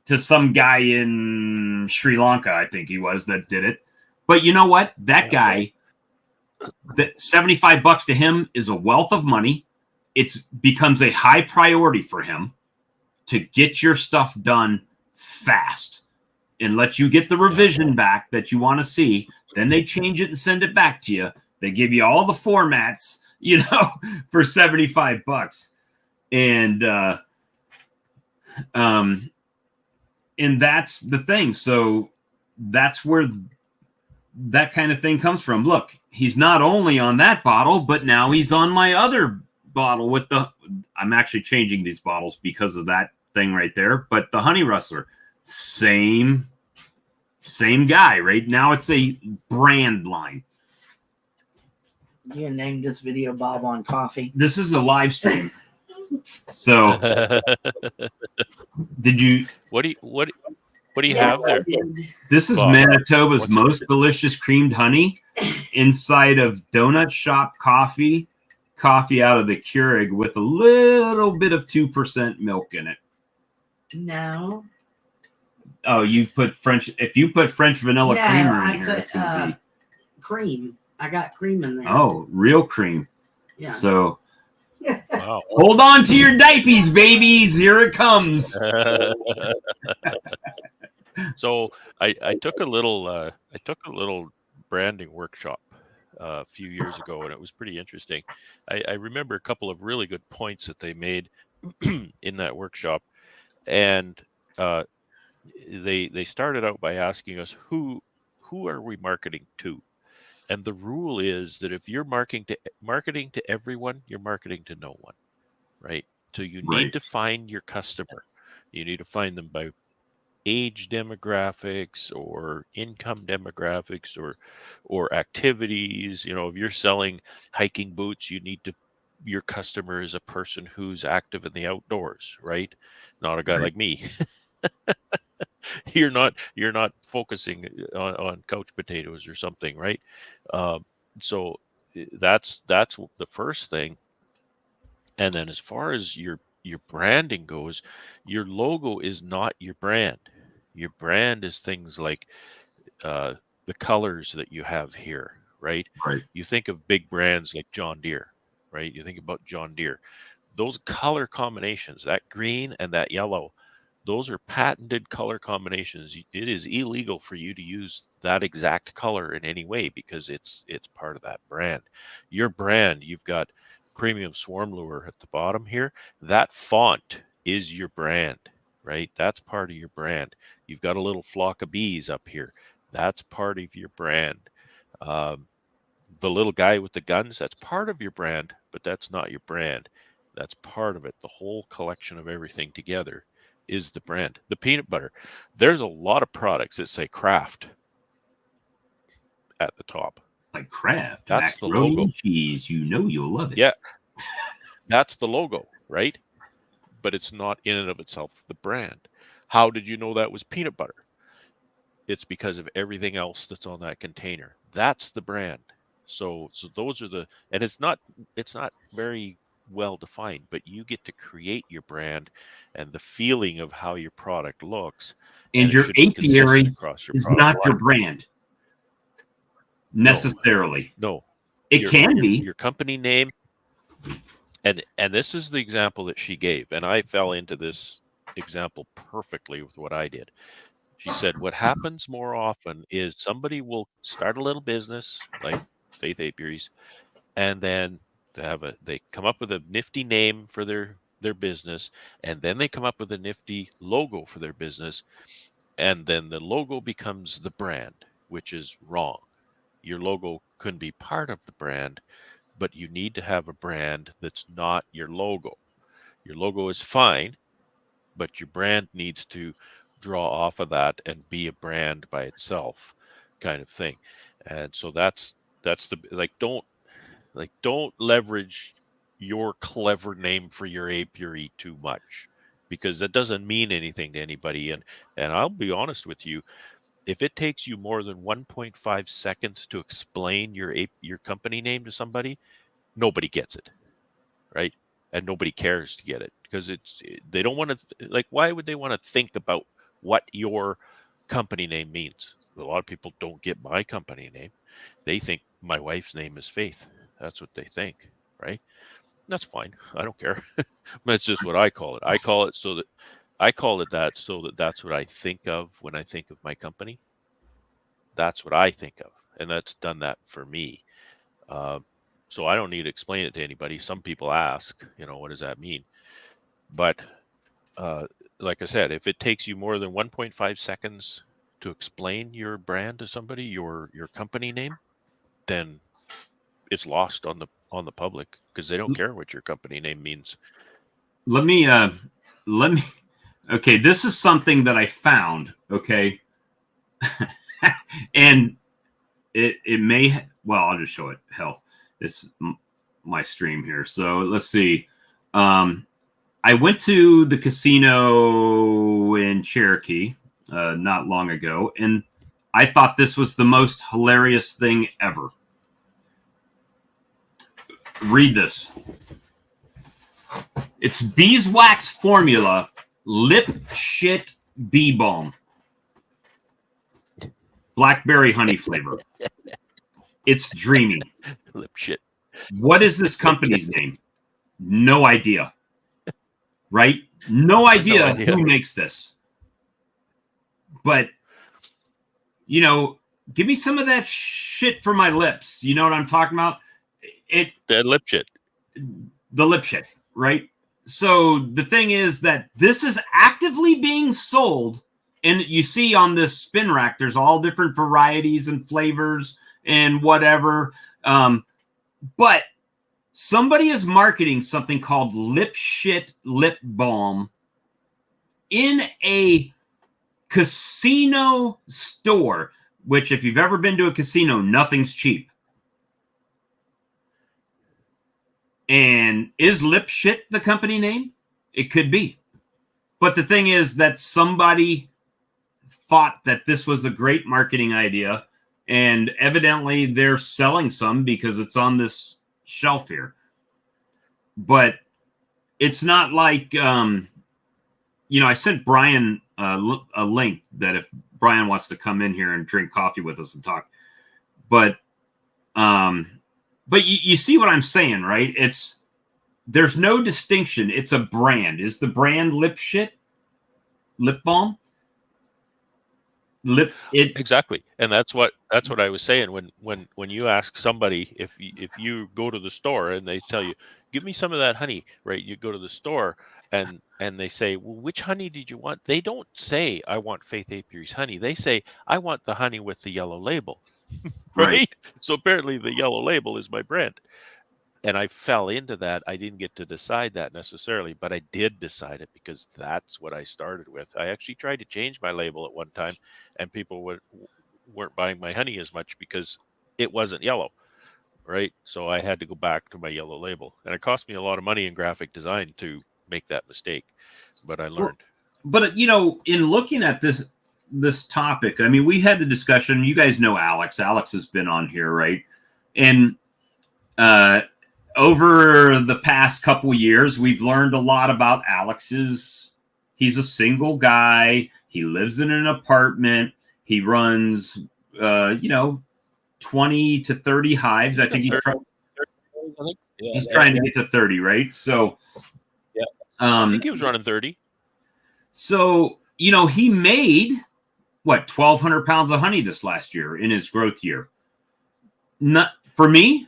To some guy in Sri Lanka, I think he was, that did it. But you know what? That guy, that $75 to him is a wealth of money. It becomes a high priority for him to get your stuff done fast and let you get the revision back that you want to see. Then they change it and send it back to you. They give you all the formats, for $75. And that's the thing. So that's where that kind of thing comes from. Look, he's not only on that bottle, but now he's on my other bottle I'm actually changing these bottles because of that thing right there. But the Honey Rustler, same guy, right? Now it's a brand line. You named this video Bob on Coffee. This is a live stream. So did you what do you have there? This is Bob, Manitoba's most delicious creamed honey inside of Donut Shop coffee out of the Keurig with a little bit of 2% milk in it. No. Oh, you put French. If you put French vanilla creamer in here, it's gonna be cream. I got cream in there. Oh, real cream. Yeah. So, wow. Hold on to your diapies, babies. Here it comes. So I took a little branding workshop a few years ago, and it was pretty interesting. I remember a couple of really good points that they made in that workshop, and they started out by asking us who are we marketing to, and the rule is that if you're marketing to everyone, you're marketing to no one, right? So you need to find your customer. You need to find them by age demographics or income demographics or activities. If you're selling hiking boots, your customer is a person who's active in the outdoors, right? Not a guy like me. You're not focusing on couch potatoes or something, right? So that's the first thing. And then as far as your branding goes, your logo is not your brand. Your brand is things like the colors that you have here, right? You think of big brands like John Deere, right? You think about John Deere. Those color combinations, that green and that yellow, those are patented color combinations. It is illegal for you to use that exact color in any way because it's part of that brand. Your brand, you've got Premium Swarm Lure at the bottom here. That font is your brand, right? That's part of your brand. You've got a little flock of bees up here. That's part of your brand. The little guy with the guns, that's part of your brand, but that's not your brand. That's part of it. The whole collection of everything together is the brand. The peanut butter. There's a lot of products that say Kraft at the top. Like Kraft. That's the logo. Cheese. You'll love it. Yeah. That's the logo, right? But it's not in and of itself the brand. How did you know that was peanut butter? It's because of everything else that's on that container. That's the brand. So those are and it's not very well defined, but you get to create your brand and the feeling of how your product looks. And your apiary is not your brand necessarily. No. It can be your company name. And this is the example that she gave, and I fell into this example perfectly with what I did. She said, what happens more often is somebody will start a little business like Faith Apiaries, and then they come up with a nifty name for their business, and then they come up with a nifty logo for their business, and then the logo becomes the brand, which is wrong. Your logo can be part of the brand, but you need to have a brand that's not your logo. Your logo is fine, but your brand needs to draw off of that and be a brand by itself, kind of thing. And so that's the don't leverage your clever name for your apiary too much, because that doesn't mean anything to anybody. And I'll be honest with you, if it takes you more than 1.5 seconds to explain your company name to somebody, nobody gets it, right? And nobody cares to get it, because they don't want to why would they want to think about what your company name means? A lot of people don't get my company name. They think my wife's name is Faith. That's what they think, right? That's fine. I don't care. That's just what I call it. I call it that so that that's what I think of when I think of my company. That's what I think of, and that's done that for me. So I don't need to explain it to anybody. Some people ask, what does that mean? But like I said, if it takes you more than 1.5 seconds to explain your brand to somebody, your company name, then it's lost on the public, because they don't care what your company name means. Let me okay, this is something that I found, okay? And it may, well, I'll just show it. Hell, it's my stream here. So let's see. I went to the casino in Cherokee not long ago, and I thought this was the most hilarious thing ever. Read this. It's Beeswax Formula Lip Shit Bee Balm. Blackberry honey flavor. It's dreamy. Lip shit. What is this company's name? No idea. Right? No idea who makes this. But, give me some of that shit for my lips. You know what I'm talking about? The lip shit. The lip shit, right? So the thing is that this is actively being sold, and you see on this spin rack, there's all different varieties and flavors and whatever. But somebody is marketing something called Lip Shit Lip Balm in a casino store, which if you've ever been to a casino, nothing's cheap. And is Lip Shit the company name? It could be. But the thing is that somebody thought that this was a great marketing idea, and evidently they're selling some because it's on this shelf here. But it's not like, I sent Brian a link that if Brian wants to come in here and drink coffee with us and talk. But you see what I'm saying, right? There's no distinction. It's a brand. Is the brand Lip Shit? Lip Balm? Exactly. And that's what I was saying when you ask somebody, if you go to the store and they tell you, give me some of that honey, right? You go to the store and they say, well, which honey did you want? They don't say, I want Faith Apiaries honey. They say, I want the honey with the yellow label. Right? So apparently the yellow label is my brand. And I fell into that. I didn't get to decide that necessarily, but I did decide it because that's what I started with. I actually tried to change my label at one time, and people weren't buying my honey as much because it wasn't yellow, right? So I had to go back to my yellow label. And it cost me a lot of money in graphic design to make that mistake, but I learned. But, in looking at this topic, I mean, we had the discussion. You guys know Alex. Alex has been on here, right? And over the past couple years, we've learned a lot about Alex's. He's a single guy. He lives in an apartment. He runs, 20 to 30 hives. I think he's trying to get to 30, right? So, I think he was running 30. So, he made what 1,200 pounds of honey this last year in his growth year. Not for me,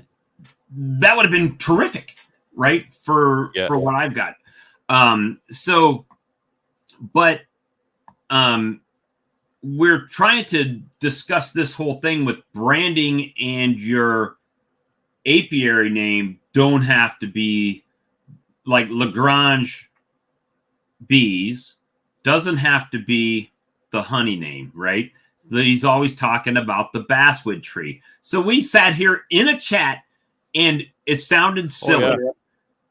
that would have been terrific, right? For what I've got. We're trying to discuss this whole thing with branding, and your apiary name don't have to be like Lagrange Bees, doesn't have to be the honey name, right? So he's always talking about the basswood tree. So we sat here in a chat, and it sounded silly. Oh, yeah.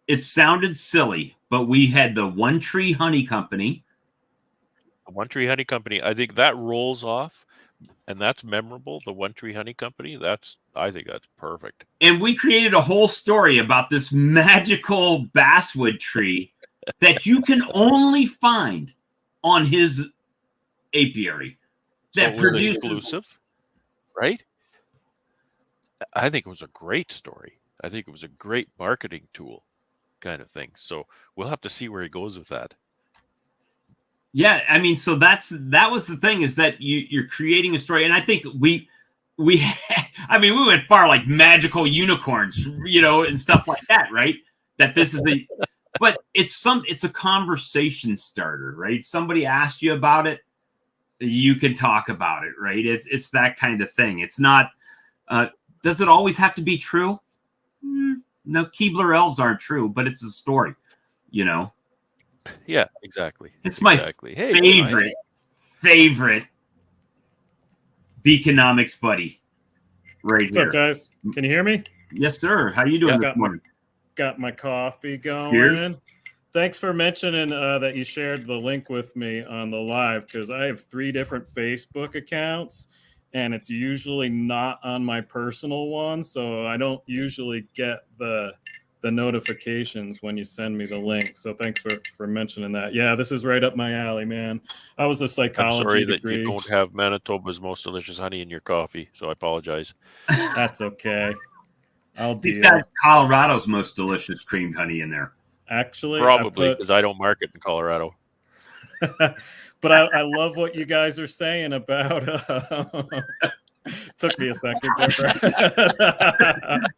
It sounded silly, but we had the One Tree Honey Company. The One Tree Honey Company. I think that rolls off, and that's memorable. The One Tree Honey Company. I think that's perfect. And we created a whole story about this magical basswood tree that you can only find on his apiary. That so it was exclusive, right? I think it was a great story. I think it was a great marketing tool kind of thing. So we'll have to see where he goes with that. Yeah, I mean, so that was the thing, is that you're creating a story. And I think we went far, like magical unicorns, and stuff like that, right? That this is but it's a conversation starter, right? Somebody asked you about it, you can talk about it, right? It's that kind of thing. It's not, does it always have to be true? No, Keebler elves aren't true, but it's a story, Yeah, exactly. It's my favorite Beaconomics buddy right What's here. What's up, guys? Can you hear me? Yes, sir. How you doing this morning? Got my coffee going. Cheers. Thanks for mentioning that you shared the link with me on the live, because I have 3 different Facebook accounts, and it's usually not on my personal one, so I don't usually get the notifications when you send me the link. So thanks for mentioning that. Yeah, this is right up my alley, man. I was a psychology degree. That you don't have Manitoba's most delicious honey in your coffee, so I apologize. That's okay. He's got Colorado's most delicious creamed honey in there. Actually, probably, because I don't market in Colorado. But I love what you guys are saying about. Took me a second.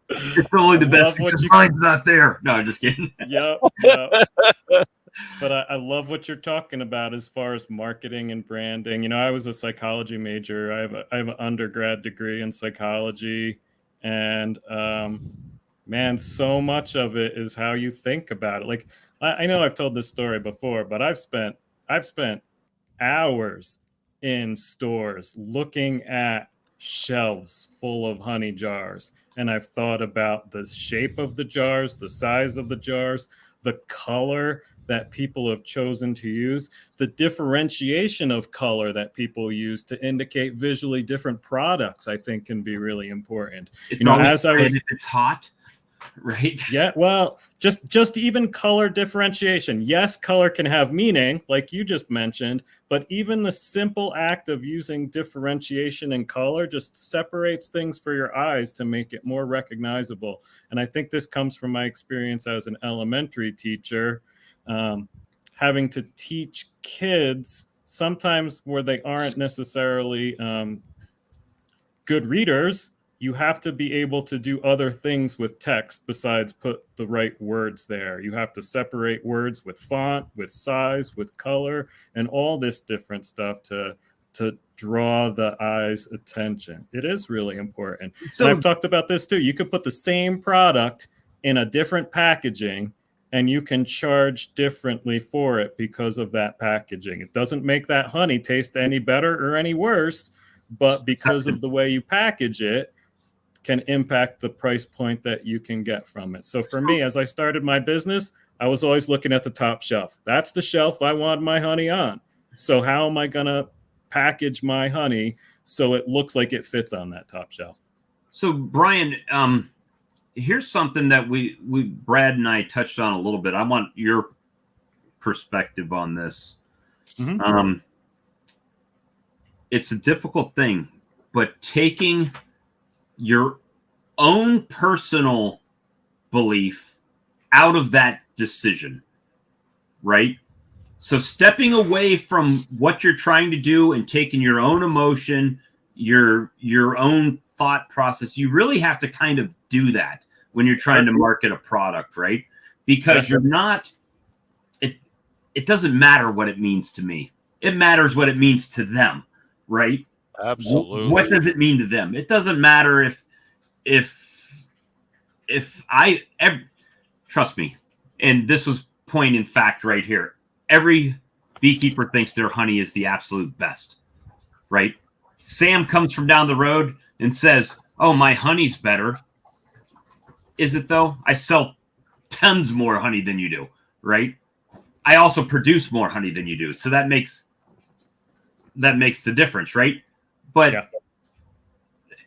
It's only the best because mine's not there. No, I'm just kidding. Yep. But I love what you're talking about as far as marketing and branding. I was a psychology major. I have an undergrad degree in psychology, and man, so much of it is how you think about it. Like, I know I've told this story before, but I've spent hours in stores looking at shelves full of honey jars, and I've thought about the shape of the jars, the size of the jars, the color that people have chosen to use, the differentiation of color that people use to indicate visually different products. I think can be really important. It's it's hot, right? Yeah, well, just even color differentiation. Yes, color can have meaning, like you just mentioned, but even the simple act of using differentiation in color just separates things for your eyes to make it more recognizable. And I think this comes from my experience as an elementary teacher, having to teach kids sometimes where they aren't necessarily good readers. You have to be able to do other things with text besides put the right words there. You have to separate words with font, with size, with color, and all this different stuff to draw the eye's attention. It is really important. So I've talked about this too. You could put the same product in a different packaging, and you can charge differently for it because of that packaging. It doesn't make that honey taste any better or any worse, but because of the way you package it, can impact the price point that you can get from it. So for me, as I started my business, I was always looking at the top shelf. That's the shelf I want my honey on. So how am I going to package my honey so it looks like it fits on that top shelf? So Brian, here's something that we Brad and I touched on a little bit. I want your perspective on this. Mm-hmm. It's a difficult thing, but taking your own personal belief out of that decision, right? So stepping away from what you're trying to do and taking your own emotion, your own thought process, you really have to kind of do that when you're trying to market a product, right? Because you're not, it doesn't matter what it means to me. It matters what it means to them, right? Absolutely. What does it mean to them? It doesn't matter if trust me, and this was point in fact right here. Every beekeeper thinks their honey is the absolute best, right? Sam comes from down the road and says, "Oh, my honey's better." Is it though? I sell tons more honey than you do, right? I also produce more honey than you do. So that makes the difference, right? But yeah.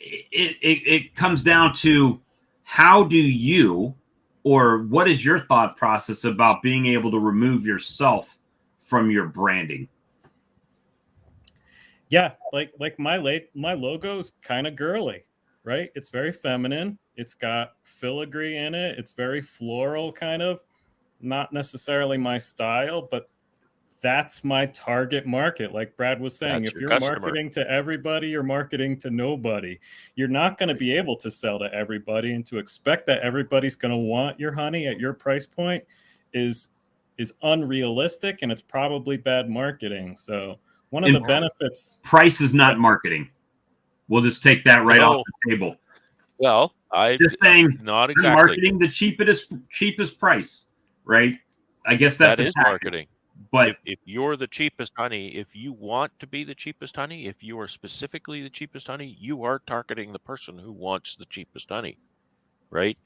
It comes down to how do you, or what is your thought process about being able to remove yourself from your branding? Yeah, like my logo is kind of girly, right? It's very feminine. It's got filigree in it. It's very floral, kind of. Not necessarily my style, but that's my target market. Like Brad was saying, That's if your you're customer. marketing to everybody, you're marketing to nobody. You're not going to be able to sell to everybody, and to expect that everybody's going to want your honey at your price point is unrealistic, and it's probably bad marketing. So one of the benefits, price is not marketing. We'll just take that right off the table. Well, I'm just saying, not exactly I'm marketing the cheapest price, right? I guess that is marketing. But if you're the cheapest honey, if you want to be the cheapest honey, if you are specifically the cheapest honey, you are targeting the person who wants the cheapest honey, right?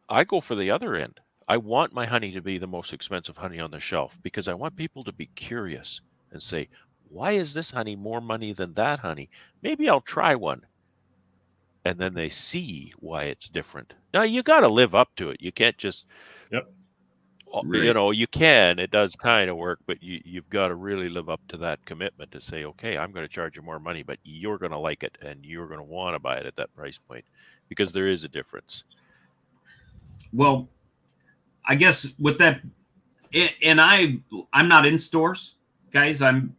I go for the other end. I want my honey to be the most expensive honey on the shelf because I want people to be curious and say, why is this honey more money than that honey? Maybe I'll try one. And then they see why it's different. Now, you got to live up to it. You can't just, you know, you can. It does kind of work, but you've got to really live up to that commitment to say, okay, I'm going to charge you more money, but you're going to like it and you're going to want to buy it at that price point because there is a difference. Well, I guess with that, and I'm not in stores, guys. I'm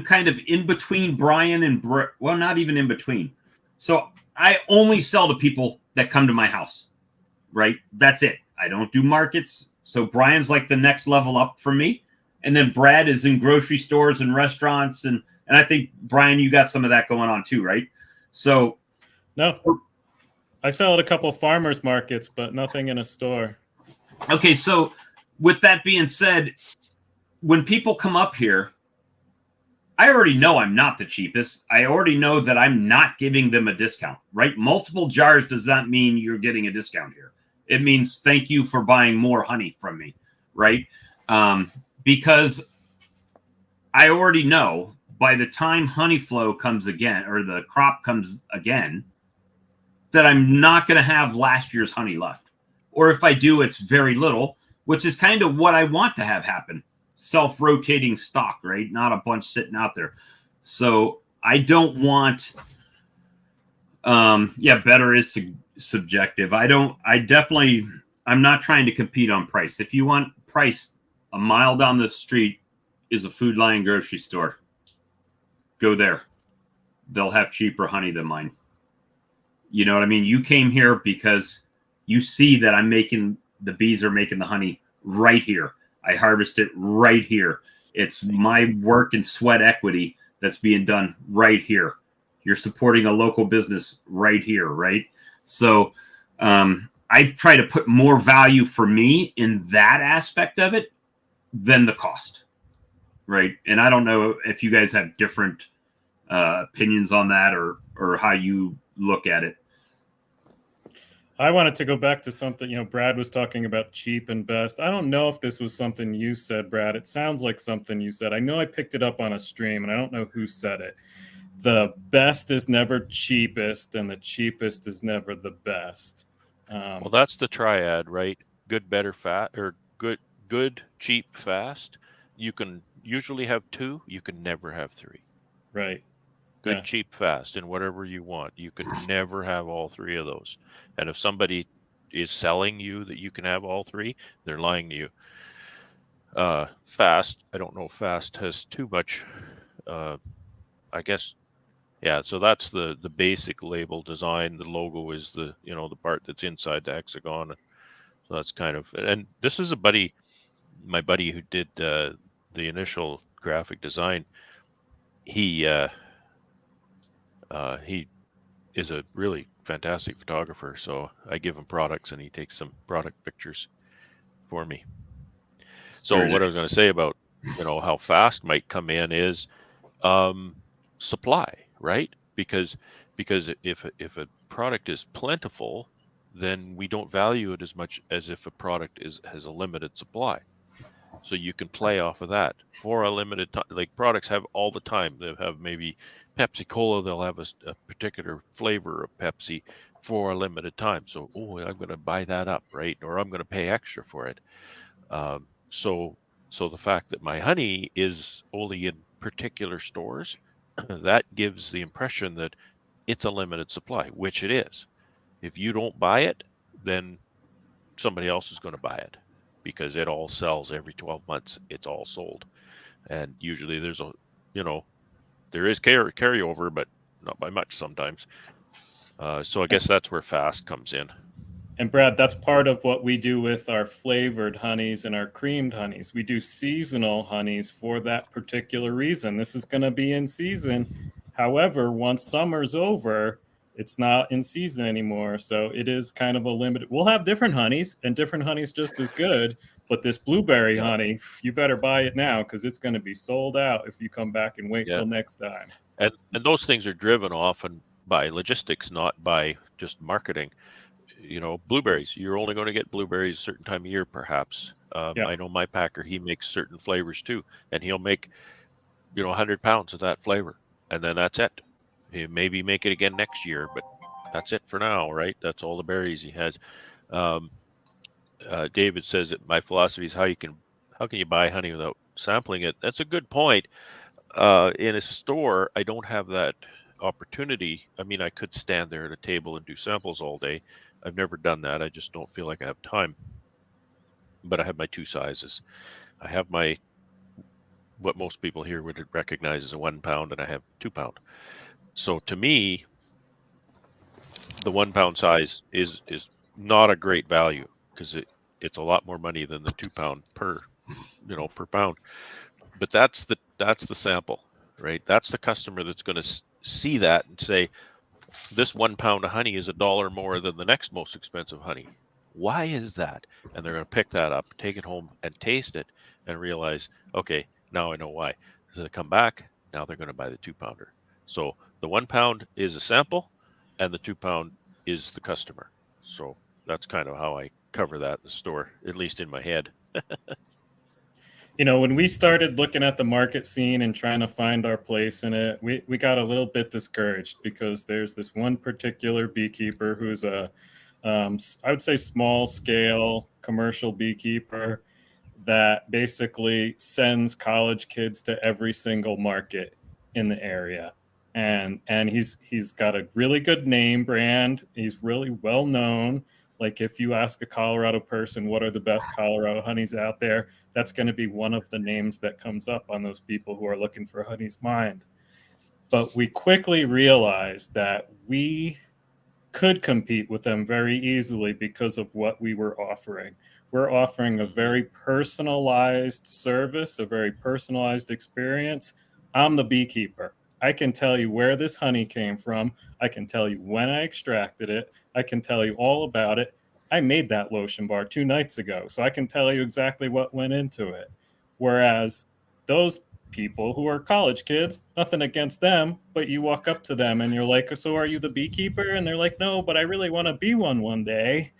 kind of in between Brian and well, not even in between. So I only sell to people that come to my house, right? That's it. I don't do markets. So Brian's like the next level up for me. And then Brad is in grocery stores and restaurants. And I think, Brian, you got some of that going on too, right? So no, I sell at a couple farmers markets, but nothing in a store. Okay. So with that being said, when people come up here, I already know I'm not the cheapest. I already know that I'm not giving them a discount, right? Multiple jars does not mean you're getting a discount here. It means thank you for buying more honey from me, right? Because I already know by the time honey flow comes again, or the crop comes again, that I'm not going to have last year's honey left. Or if I do, it's very little, which is kind of what I want to have happen. Self-rotating stock, right? Not a bunch sitting out there. So I don't want, better is subjective. I'm not trying to compete on price. If you want price, a mile down the street is a Food Lion grocery store. Go there. They'll have cheaper honey than mine. You know what I mean? You came here because you see that the bees are making the honey right here. I harvest it right here. It's my work and sweat equity that's being done right here. You're supporting a local business right here, right? So I try to put more value for me in that aspect of it than the cost, right? And I don't know if you guys have different opinions on that or how you look at it. I wanted to go back to something, Brad was talking about cheap and best. I don't know if this was something you said, Brad. It sounds like something you said. I know I picked it up on a stream, and I don't know who said it. The best is never cheapest, and the cheapest is never the best. Well, that's the triad, right? Good, better, fast, or good, cheap, fast. You can usually have two. You can never have three. Right. Good, Yeah. cheap, fast, and whatever you want. You can never have all three of those. And if somebody is selling you that you can have all three, they're lying to you. Fast, I don't know if fast has too much, I guess. Yeah, so that's the basic label design. The logo is the, you know, the part that's inside the hexagon. So that's kind of, and this is my buddy who did the initial graphic design. He is a really fantastic photographer, so I give him products and he takes some product pictures for me. So Very what I was going to say about, you know, how fast might come in is supply, right? Because if a product is plentiful, then we don't value it as much as if a product has a limited supply. So you can play off of that for a limited time. Like products have all the time. They have maybe Pepsi Cola. They'll have a particular flavor of Pepsi for a limited time. So, oh, I'm going to buy that up, right? Or I'm going to pay extra for it. So the fact that my honey is only in particular stores, that gives the impression that it's a limited supply, which it is. If you don't buy it, then somebody else is going to buy it, because it all sells every 12 months. It's all sold. And usually there's a, you know, there is carryover, but not by much sometimes. So I guess that's where fast comes in. And Brad, that's part of what we do with our flavored honeys and our creamed honeys. We do seasonal honeys for that particular reason. This is going to be in season. However, once summer's over, it's not in season anymore. So it is kind of a limited. We'll have different honeys, and different honeys just as good. But this blueberry honey, you better buy it now, because it's going to be sold out if you come back and wait till next time. And those things are driven often by logistics, not by just marketing. You know, blueberries, you're only going to get blueberries a certain time of year, perhaps. I know my packer, he makes certain flavors too, and he'll make, you know, 100 pounds of that flavor, and then that's it. He maybe make it again next year, but that's it for now, right? That's all the berries he has. David says that my philosophy is how can you buy honey without sampling it? That's a good point. In a store, I don't have that opportunity. I mean, I could stand there at a table and do samples all day. I've never done that. I just don't feel like I have time. But I have my two sizes. I have my, what most people here would recognize as a 1 pound, and I have 2 pound. So to me, the 1 pound size is not a great value, because it's a lot more money than the 2 pound per pound. But that's the sample, right? That's the customer that's going to see that and say, this 1 pound of honey is $1 more than the next most expensive honey. Why is that? And they're going to pick that up, take it home and taste it, and realize, okay, now I know why. So they come back, now they're going to buy the 2 pounder. So the 1 pound is a sample, and the 2 pound is the customer. So that's kind of how I cover that in the store, at least in my head. You know, when we started looking at the market scene and trying to find our place in it, we got a little bit discouraged, because there's this one particular beekeeper who's I would say small scale commercial beekeeper that basically sends college kids to every single market in the area. And he's got a really good name brand. He's really well known. Like, if you ask a Colorado person, what are the best Colorado honeys out there, that's going to be one of the names that comes up on those people who are looking for honey's mind. But we quickly realized that we could compete with them very easily because of what we were offering. We're offering a very personalized service, a very personalized experience. I'm the beekeeper. I can tell you where this honey came from. I can tell you when I extracted it. I can tell you all about it. I made that lotion bar 2 nights ago, so I can tell you exactly what went into it. Whereas those people who are college kids, nothing against them, but you walk up to them and you're like, so are you the beekeeper? And they're like, no, but I really want to be one day.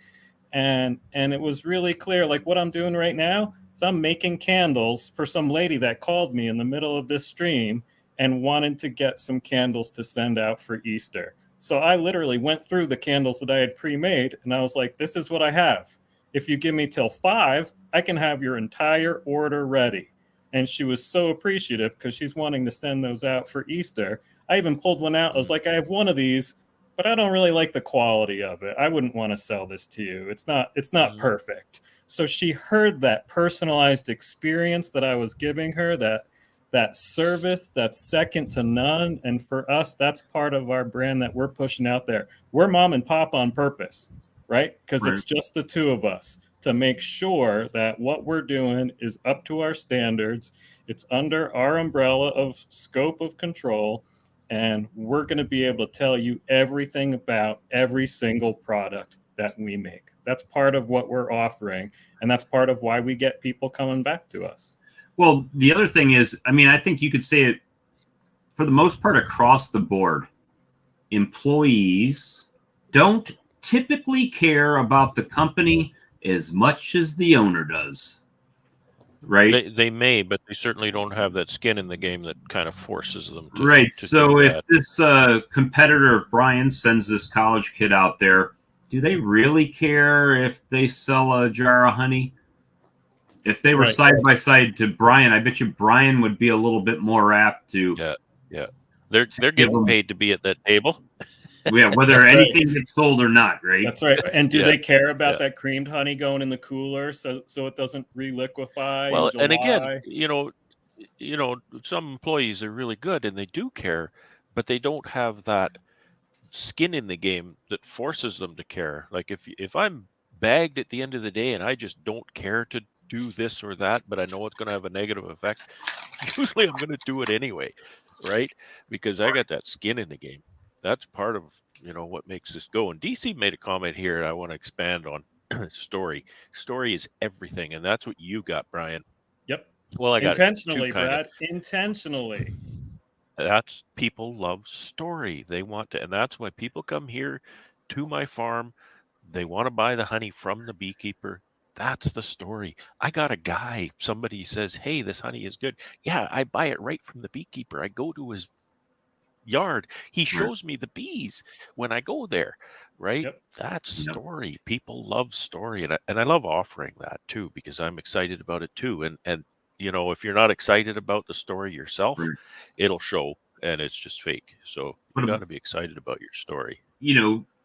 And it was really clear, like, what I'm doing right now is I'm making candles for some lady that called me in the middle of this stream and wanted to get some candles to send out for Easter. So I literally went through the candles that I had pre-made, and I was like, this is what I have. If you give me till 5, I can have your entire order ready. And she was so appreciative, because she's wanting to send those out for Easter. I even pulled one out. I was like, I have one of these, but I don't really like the quality of it. I wouldn't want to sell this to you. It's not perfect. So she heard that personalized experience that I was giving her, that service that's second to none. And for us, that's part of our brand that we're pushing out there. We're mom and pop on purpose, right? Because it's just the two of us to make sure that what we're doing is up to our standards. It's under our umbrella of scope of control. And we're going to be able to tell you everything about every single product that we make. That's part of what we're offering. And that's part of why we get people coming back to us. Well, the other thing is, I mean, I think you could say it for the most part across the board. Employees don't typically care about the company as much as the owner does. Right? They may, but they certainly don't have that skin in the game that kind of forces them to. Right. To so if that. this competitor of Brian sends this college kid out there, do they really care if they sell a jar of honey? If they were side by side to Brian, I bet you Brian would be a little bit more apt to. Yeah. They're getting paid to be at that table. Yeah, whether anything gets sold or not, right? That's right. And do they care about that creamed honey going in the cooler so it doesn't reliquefy? Well, in July? and again, you know, some employees are really good and they do care, but they don't have that skin in the game that forces them to care. Like if I'm bagged at the end of the day and I just don't care to do this or that, but I know it's going to have a negative effect, usually I'm going to do it anyway, right? Because I got that skin in the game. That's part of, what makes this go. And DC made a comment here I want to expand on. Story is everything, and that's what you got, Brian. Yep. Well, I got intentionally, Brad. Intentionally. That's people love story. They want to, and that's why people come here to my farm. They want to buy the honey from the beekeeper. That's the story. I got a guy, somebody says, hey, this honey is good. Yeah, I buy it right from the beekeeper. I go to his yard. He shows me the bees when I go there, right? Yep. That's story. People love story. And I love offering that too, because I'm excited about it too. And if you're not excited about the story yourself, it'll show and it's just fake. So you got to be excited about your story.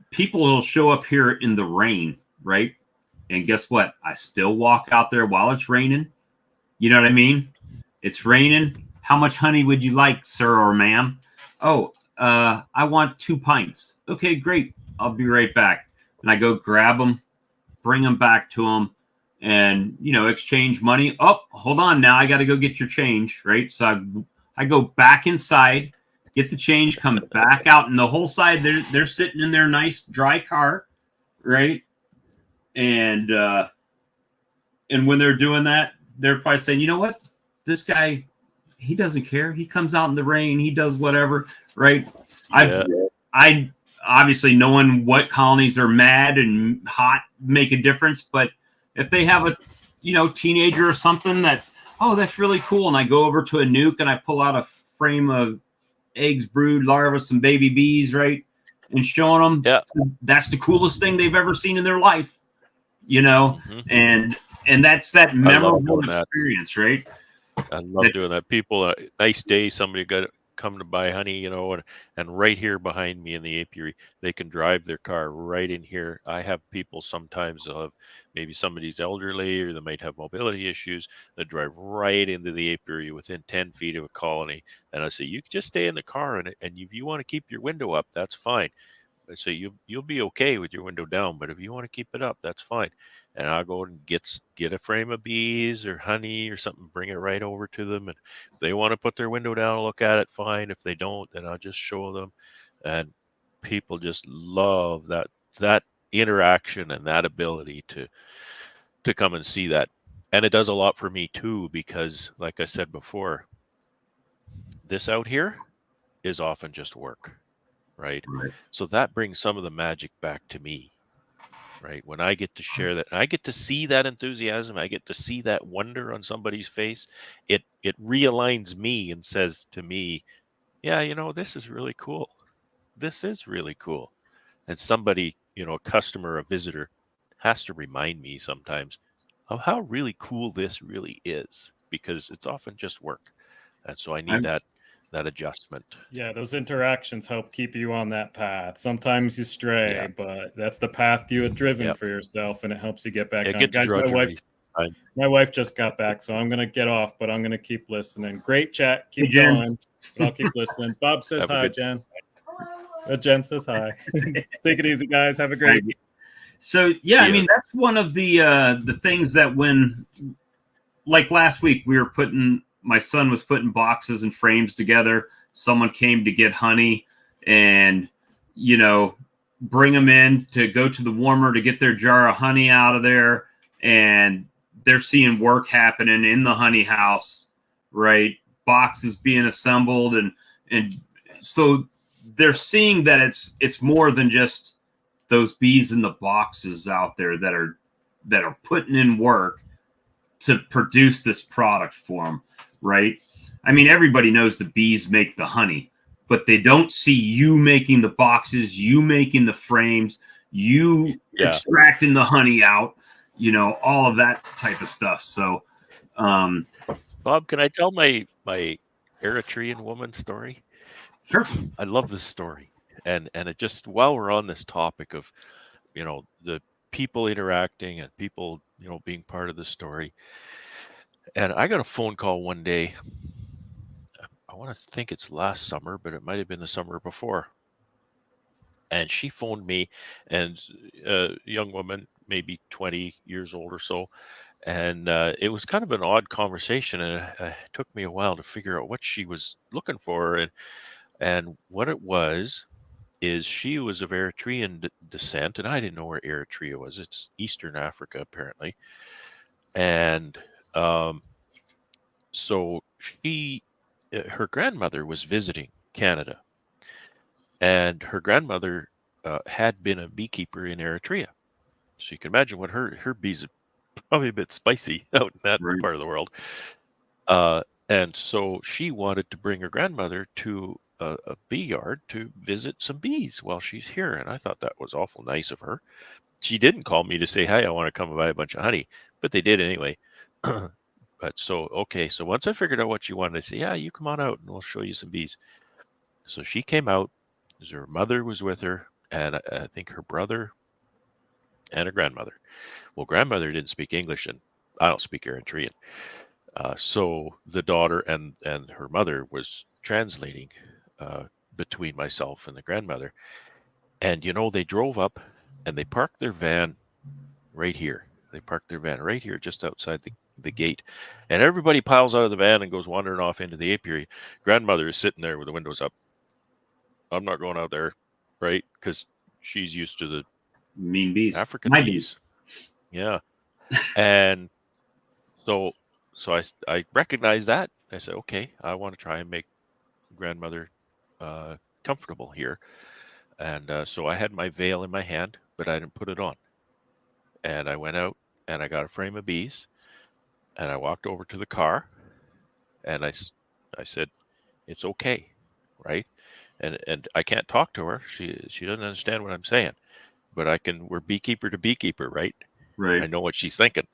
People will show up here in the rain, right? And guess what? I still walk out there while it's raining. You know what I mean? It's raining. How much honey would you like, sir or ma'am? Oh, I want 2 pints. Okay, great. I'll be right back. And I go grab them, bring them back to them, and, exchange money. Oh, hold on now. I got to go get your change, right? So I go back inside, get the change, come back out, and the whole side, they're sitting in their nice dry car, right? And when they're doing that, they're probably saying, you know what? This guy, he doesn't care. He comes out in the rain. He does whatever, right? Yeah. I obviously knowing what colonies are mad and hot make a difference. But if they have a, teenager or something that, oh, that's really cool. And I go over to a nuke and I pull out a frame of eggs, brood, larvae, some baby bees, right? And showing them that's the coolest thing they've ever seen in their life, and that's that memorable experience, right? I love doing that. People, nice day, somebody got come to buy honey, and right here behind me in the apiary, they can drive their car right in here. I have people sometimes, they'll have maybe somebody's elderly or they might have mobility issues. They drive right into the apiary within 10 feet of a colony. And I say, you can just stay in the car and if you want to keep your window up, that's fine. So you'll be okay with your window down, but if you want to keep it up, that's fine. And I'll go and get a frame of bees or honey or something, bring it right over to them. And if they want to put their window down and look at it, fine. If they don't, then I'll just show them. And people just love that interaction and that ability to come and see that. And it does a lot for me too, because like I said before, this out here is often just work. Right. So that brings some of the magic back to me, right? When I get to share that, and I get to see that enthusiasm, I get to see that wonder on somebody's face, it realigns me and says to me, yeah, this is really cool. This is really cool. And somebody, a customer, a visitor has to remind me sometimes of how really cool this really is, because it's often just work. And so I need that adjustment. Yeah, those interactions help keep you on that path. Sometimes you stray, but that's the path you had driven for yourself, and it helps you get back on. Get Guys, my wife just got back, so I'm going to get off, but I'm going to keep listening. Great chat. Keep going, but I'll keep listening. Bob says hi, Jen. Jen says hi. Take it easy, guys. Have a great day. So, yeah, I mean, that's one of the things that when, like last week, my son was putting boxes and frames together. Someone came to get honey and, bring them in to go to the warmer to get their jar of honey out of there. And they're seeing work happening in the honey house, right? Boxes being assembled. And so they're seeing that it's more than just those bees in the boxes out there that are putting in work to produce this product for them, right? I mean, everybody knows the bees make the honey, but they don't see you making the boxes, you making the frames, you extracting the honey out, all of that type of stuff. So, Bob, can I tell my Eritrean woman story? Sure. I love this story. And it just, while we're on this topic of, the people interacting and people, being part of the story. And I got a phone call one day. I want to think it's last summer, but it might have been the summer before. And she phoned me, and a young woman, maybe 20 years old or so. And it was kind of an odd conversation. And it took me a while to figure out what she was looking for. And what it was is she was of Eritrean descent, and I didn't know where Eritrea was. It's Eastern Africa, apparently. And so her grandmother was visiting Canada, and her grandmother had been a beekeeper in Eritrea. So you can imagine what her bees are probably a bit spicy out in that part of the world. And so she wanted to bring her grandmother to a bee yard to visit some bees while she's here. And I thought that was awful nice of her. She didn't call me to say, hey, I want to come and buy a bunch of honey, but they did anyway. But so once I figured out what she wanted, I said, yeah, you come on out and we'll show you some bees. So she came out, her mother was with her, and I think her brother and her grandmother. Well, grandmother didn't speak English, and I don't speak Eritrean. So the daughter and her mother was translating between myself and the grandmother. And, they drove up and they parked their van right here. They parked their van right here just outside the gate. And everybody piles out of the van and goes wandering off into the apiary. Grandmother is sitting there with the windows up. I'm not going out there, right? Because she's used to the mean bees. African bees. Yeah. And so I recognized that. I said, okay, I want to try and make grandmother comfortable here. And so I had my veil in my hand, but I didn't put it on. And I went out and I got a frame of bees, and I walked over to the car, and I said, it's okay, right? And I can't talk to her. She doesn't understand what I'm saying, but we're beekeeper to beekeeper, right? Right. I know what she's thinking,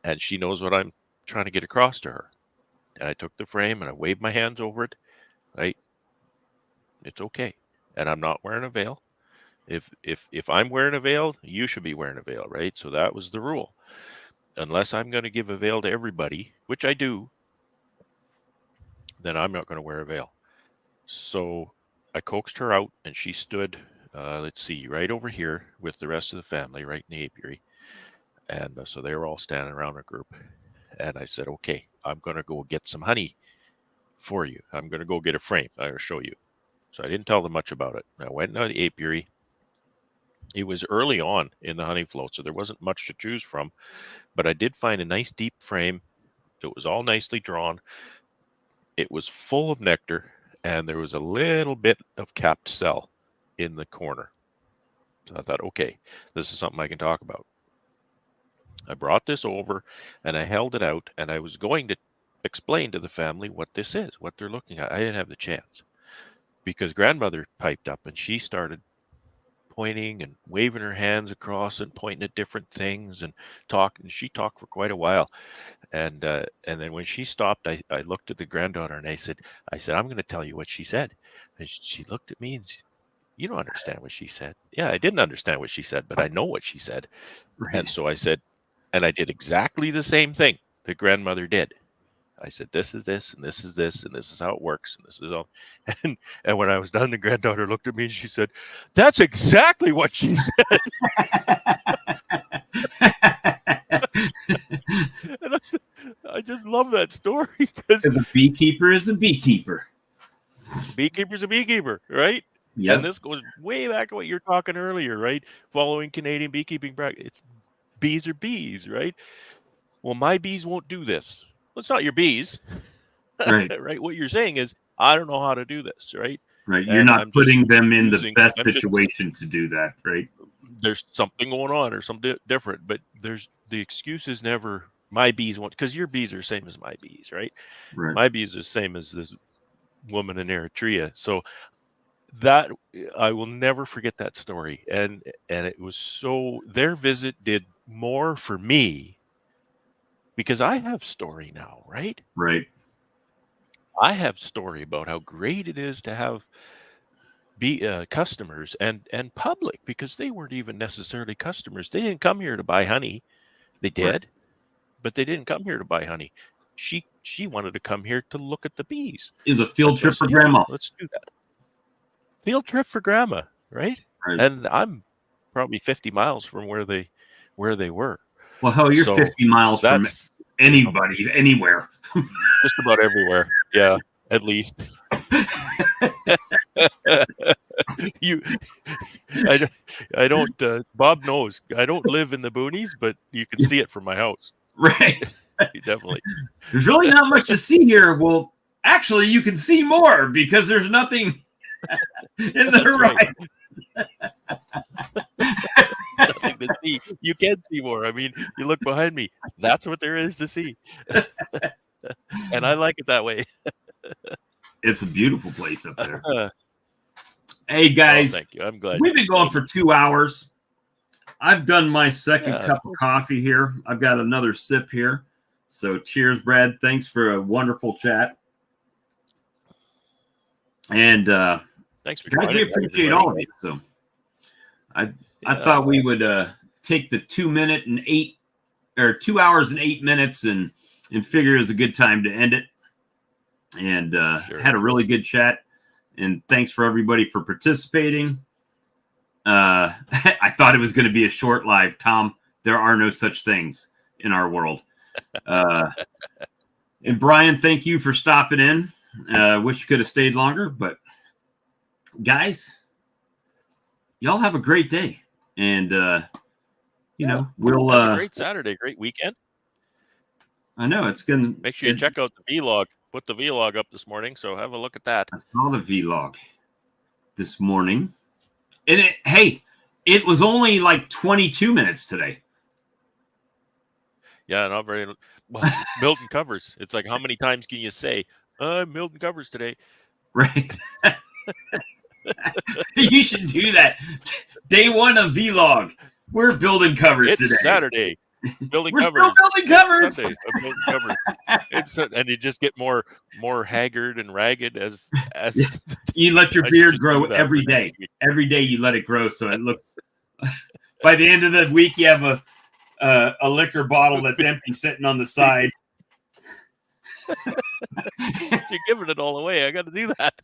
and she knows what I'm trying to get across to her. And I took the frame and I waved my hands over it, right? It's okay. And I'm not wearing a veil. If I'm wearing a veil, you should be wearing a veil, right? So that was the rule. Unless I'm going to give a veil to everybody, which I do, then I'm not going to wear a veil. So I coaxed her out, and she stood, right over here with the rest of the family, right in the apiary. And so they were all standing around a group. And I said, okay, I'm going to go get some honey for you. I'm going to go get a frame. I'm going to show you. So I didn't tell them much about it. I went into the apiary. It was early on in the honey flow, so there wasn't much to choose from. But I did find a nice deep frame. It was all nicely drawn. It was full of nectar, and there was a little bit of capped cell in the corner. So I thought, okay, this is something I can talk about. I brought this over, and I held it out, and I was going to explain to the family what this is, what they're looking at. I didn't have the chance because grandmother piped up, and she started pointing and waving her hands across and pointing at different things and talking. She talked for quite a while. And then when she stopped, I looked at the granddaughter and I said, I'm going to tell you what she said. And she looked at me and said, you don't understand what she said. Yeah, I didn't understand what she said, but I know what she said. Right. And so I said, and I did exactly the same thing the grandmother did. I said, this is this, and this is this, and this is how it works, and this is all. And when I was done, the granddaughter looked at me and she said, that's exactly what she said. And I just love that story because a beekeeper is a beekeeper. Beekeeper's a beekeeper, right? Yep. And this goes way back to what you were talking earlier, right? Following Canadian beekeeping practice. It's bees are bees, right? Well, my bees won't do this. Well, it's not your bees. Right. Right? What you're saying is, I don't know how to do this, right? Right. You're not putting them in the best situation to do that, right? There's something going on or something different, but there's the excuse is never my bees won't, because your bees are the same as my bees, right? Right. My bees are the same as this woman in Eritrea. So that I will never forget that story. And it was so, their visit did more for me because I have story now, right? Right. I have story about how great it is to have customers and public, because they weren't even necessarily customers. They didn't come here to buy honey. They did, Right. but they didn't come here to buy honey. She wanted to come here to look at the bees. Is a field trip for Yeah, grandma. let's do that. Field trip for grandma, right? Right. And I'm probably 50 miles from where they were. Well, hell, you're So 50 miles from anybody, anywhere. Just about everywhere. Yeah, at least. I don't. Bob knows I don't live in the boonies, but you can see it from my house. Right. Definitely. There's really not much to see here. Well, actually, you can see more because there's nothing in the horizon. Nothing to see. You can see more. I mean, you look behind me. That's what there is to see. And I like it that way. It's a beautiful place up there. Hey, guys. Thank you. I'm glad. We've been going for 2 hours. I've done my second cup of coffee here. I've got another sip here. So cheers, Brad. Thanks for a wonderful chat. And thanks for guys, we appreciate all of you. So I thought we would take the 2 hours and 8 minutes and figure it was a good time to end it. And had a really good chat. And thanks for everybody for participating. I thought it was going to be a short live, Tom. There are no such things in our world. And Brian, thank you for stopping in. Wish you could have stayed longer, but guys, y'all have a great day. And, we'll have a great Saturday, great weekend. I know it's going to make sure you check out the vlog. Put the vlog up this morning, so have a look at that. I saw the vlog this morning. And it was only like 22 minutes today. Yeah, not very well. Milton Covers. It's like, how many times can you say, Milton Covers today? Right. You should do that. Day one of vlog. We're building covers today. It's Saturday. Building We're covers. Still building covers. Sunday, building covers. And you just get more haggard and ragged as you let your beard grow every day. Every day you let it grow so it looks. By the end of the week, you have a liquor bottle that's empty sitting on the side. You're giving it all away. I got to do that.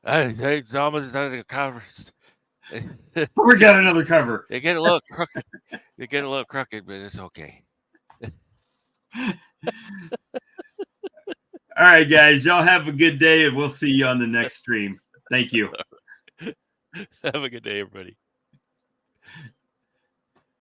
Hey, Thomas, we got another cover. They get a little crooked. But it's okay. All right, guys. Y'all have a good day, and we'll see you on the next stream. Thank you. Have a good day, everybody.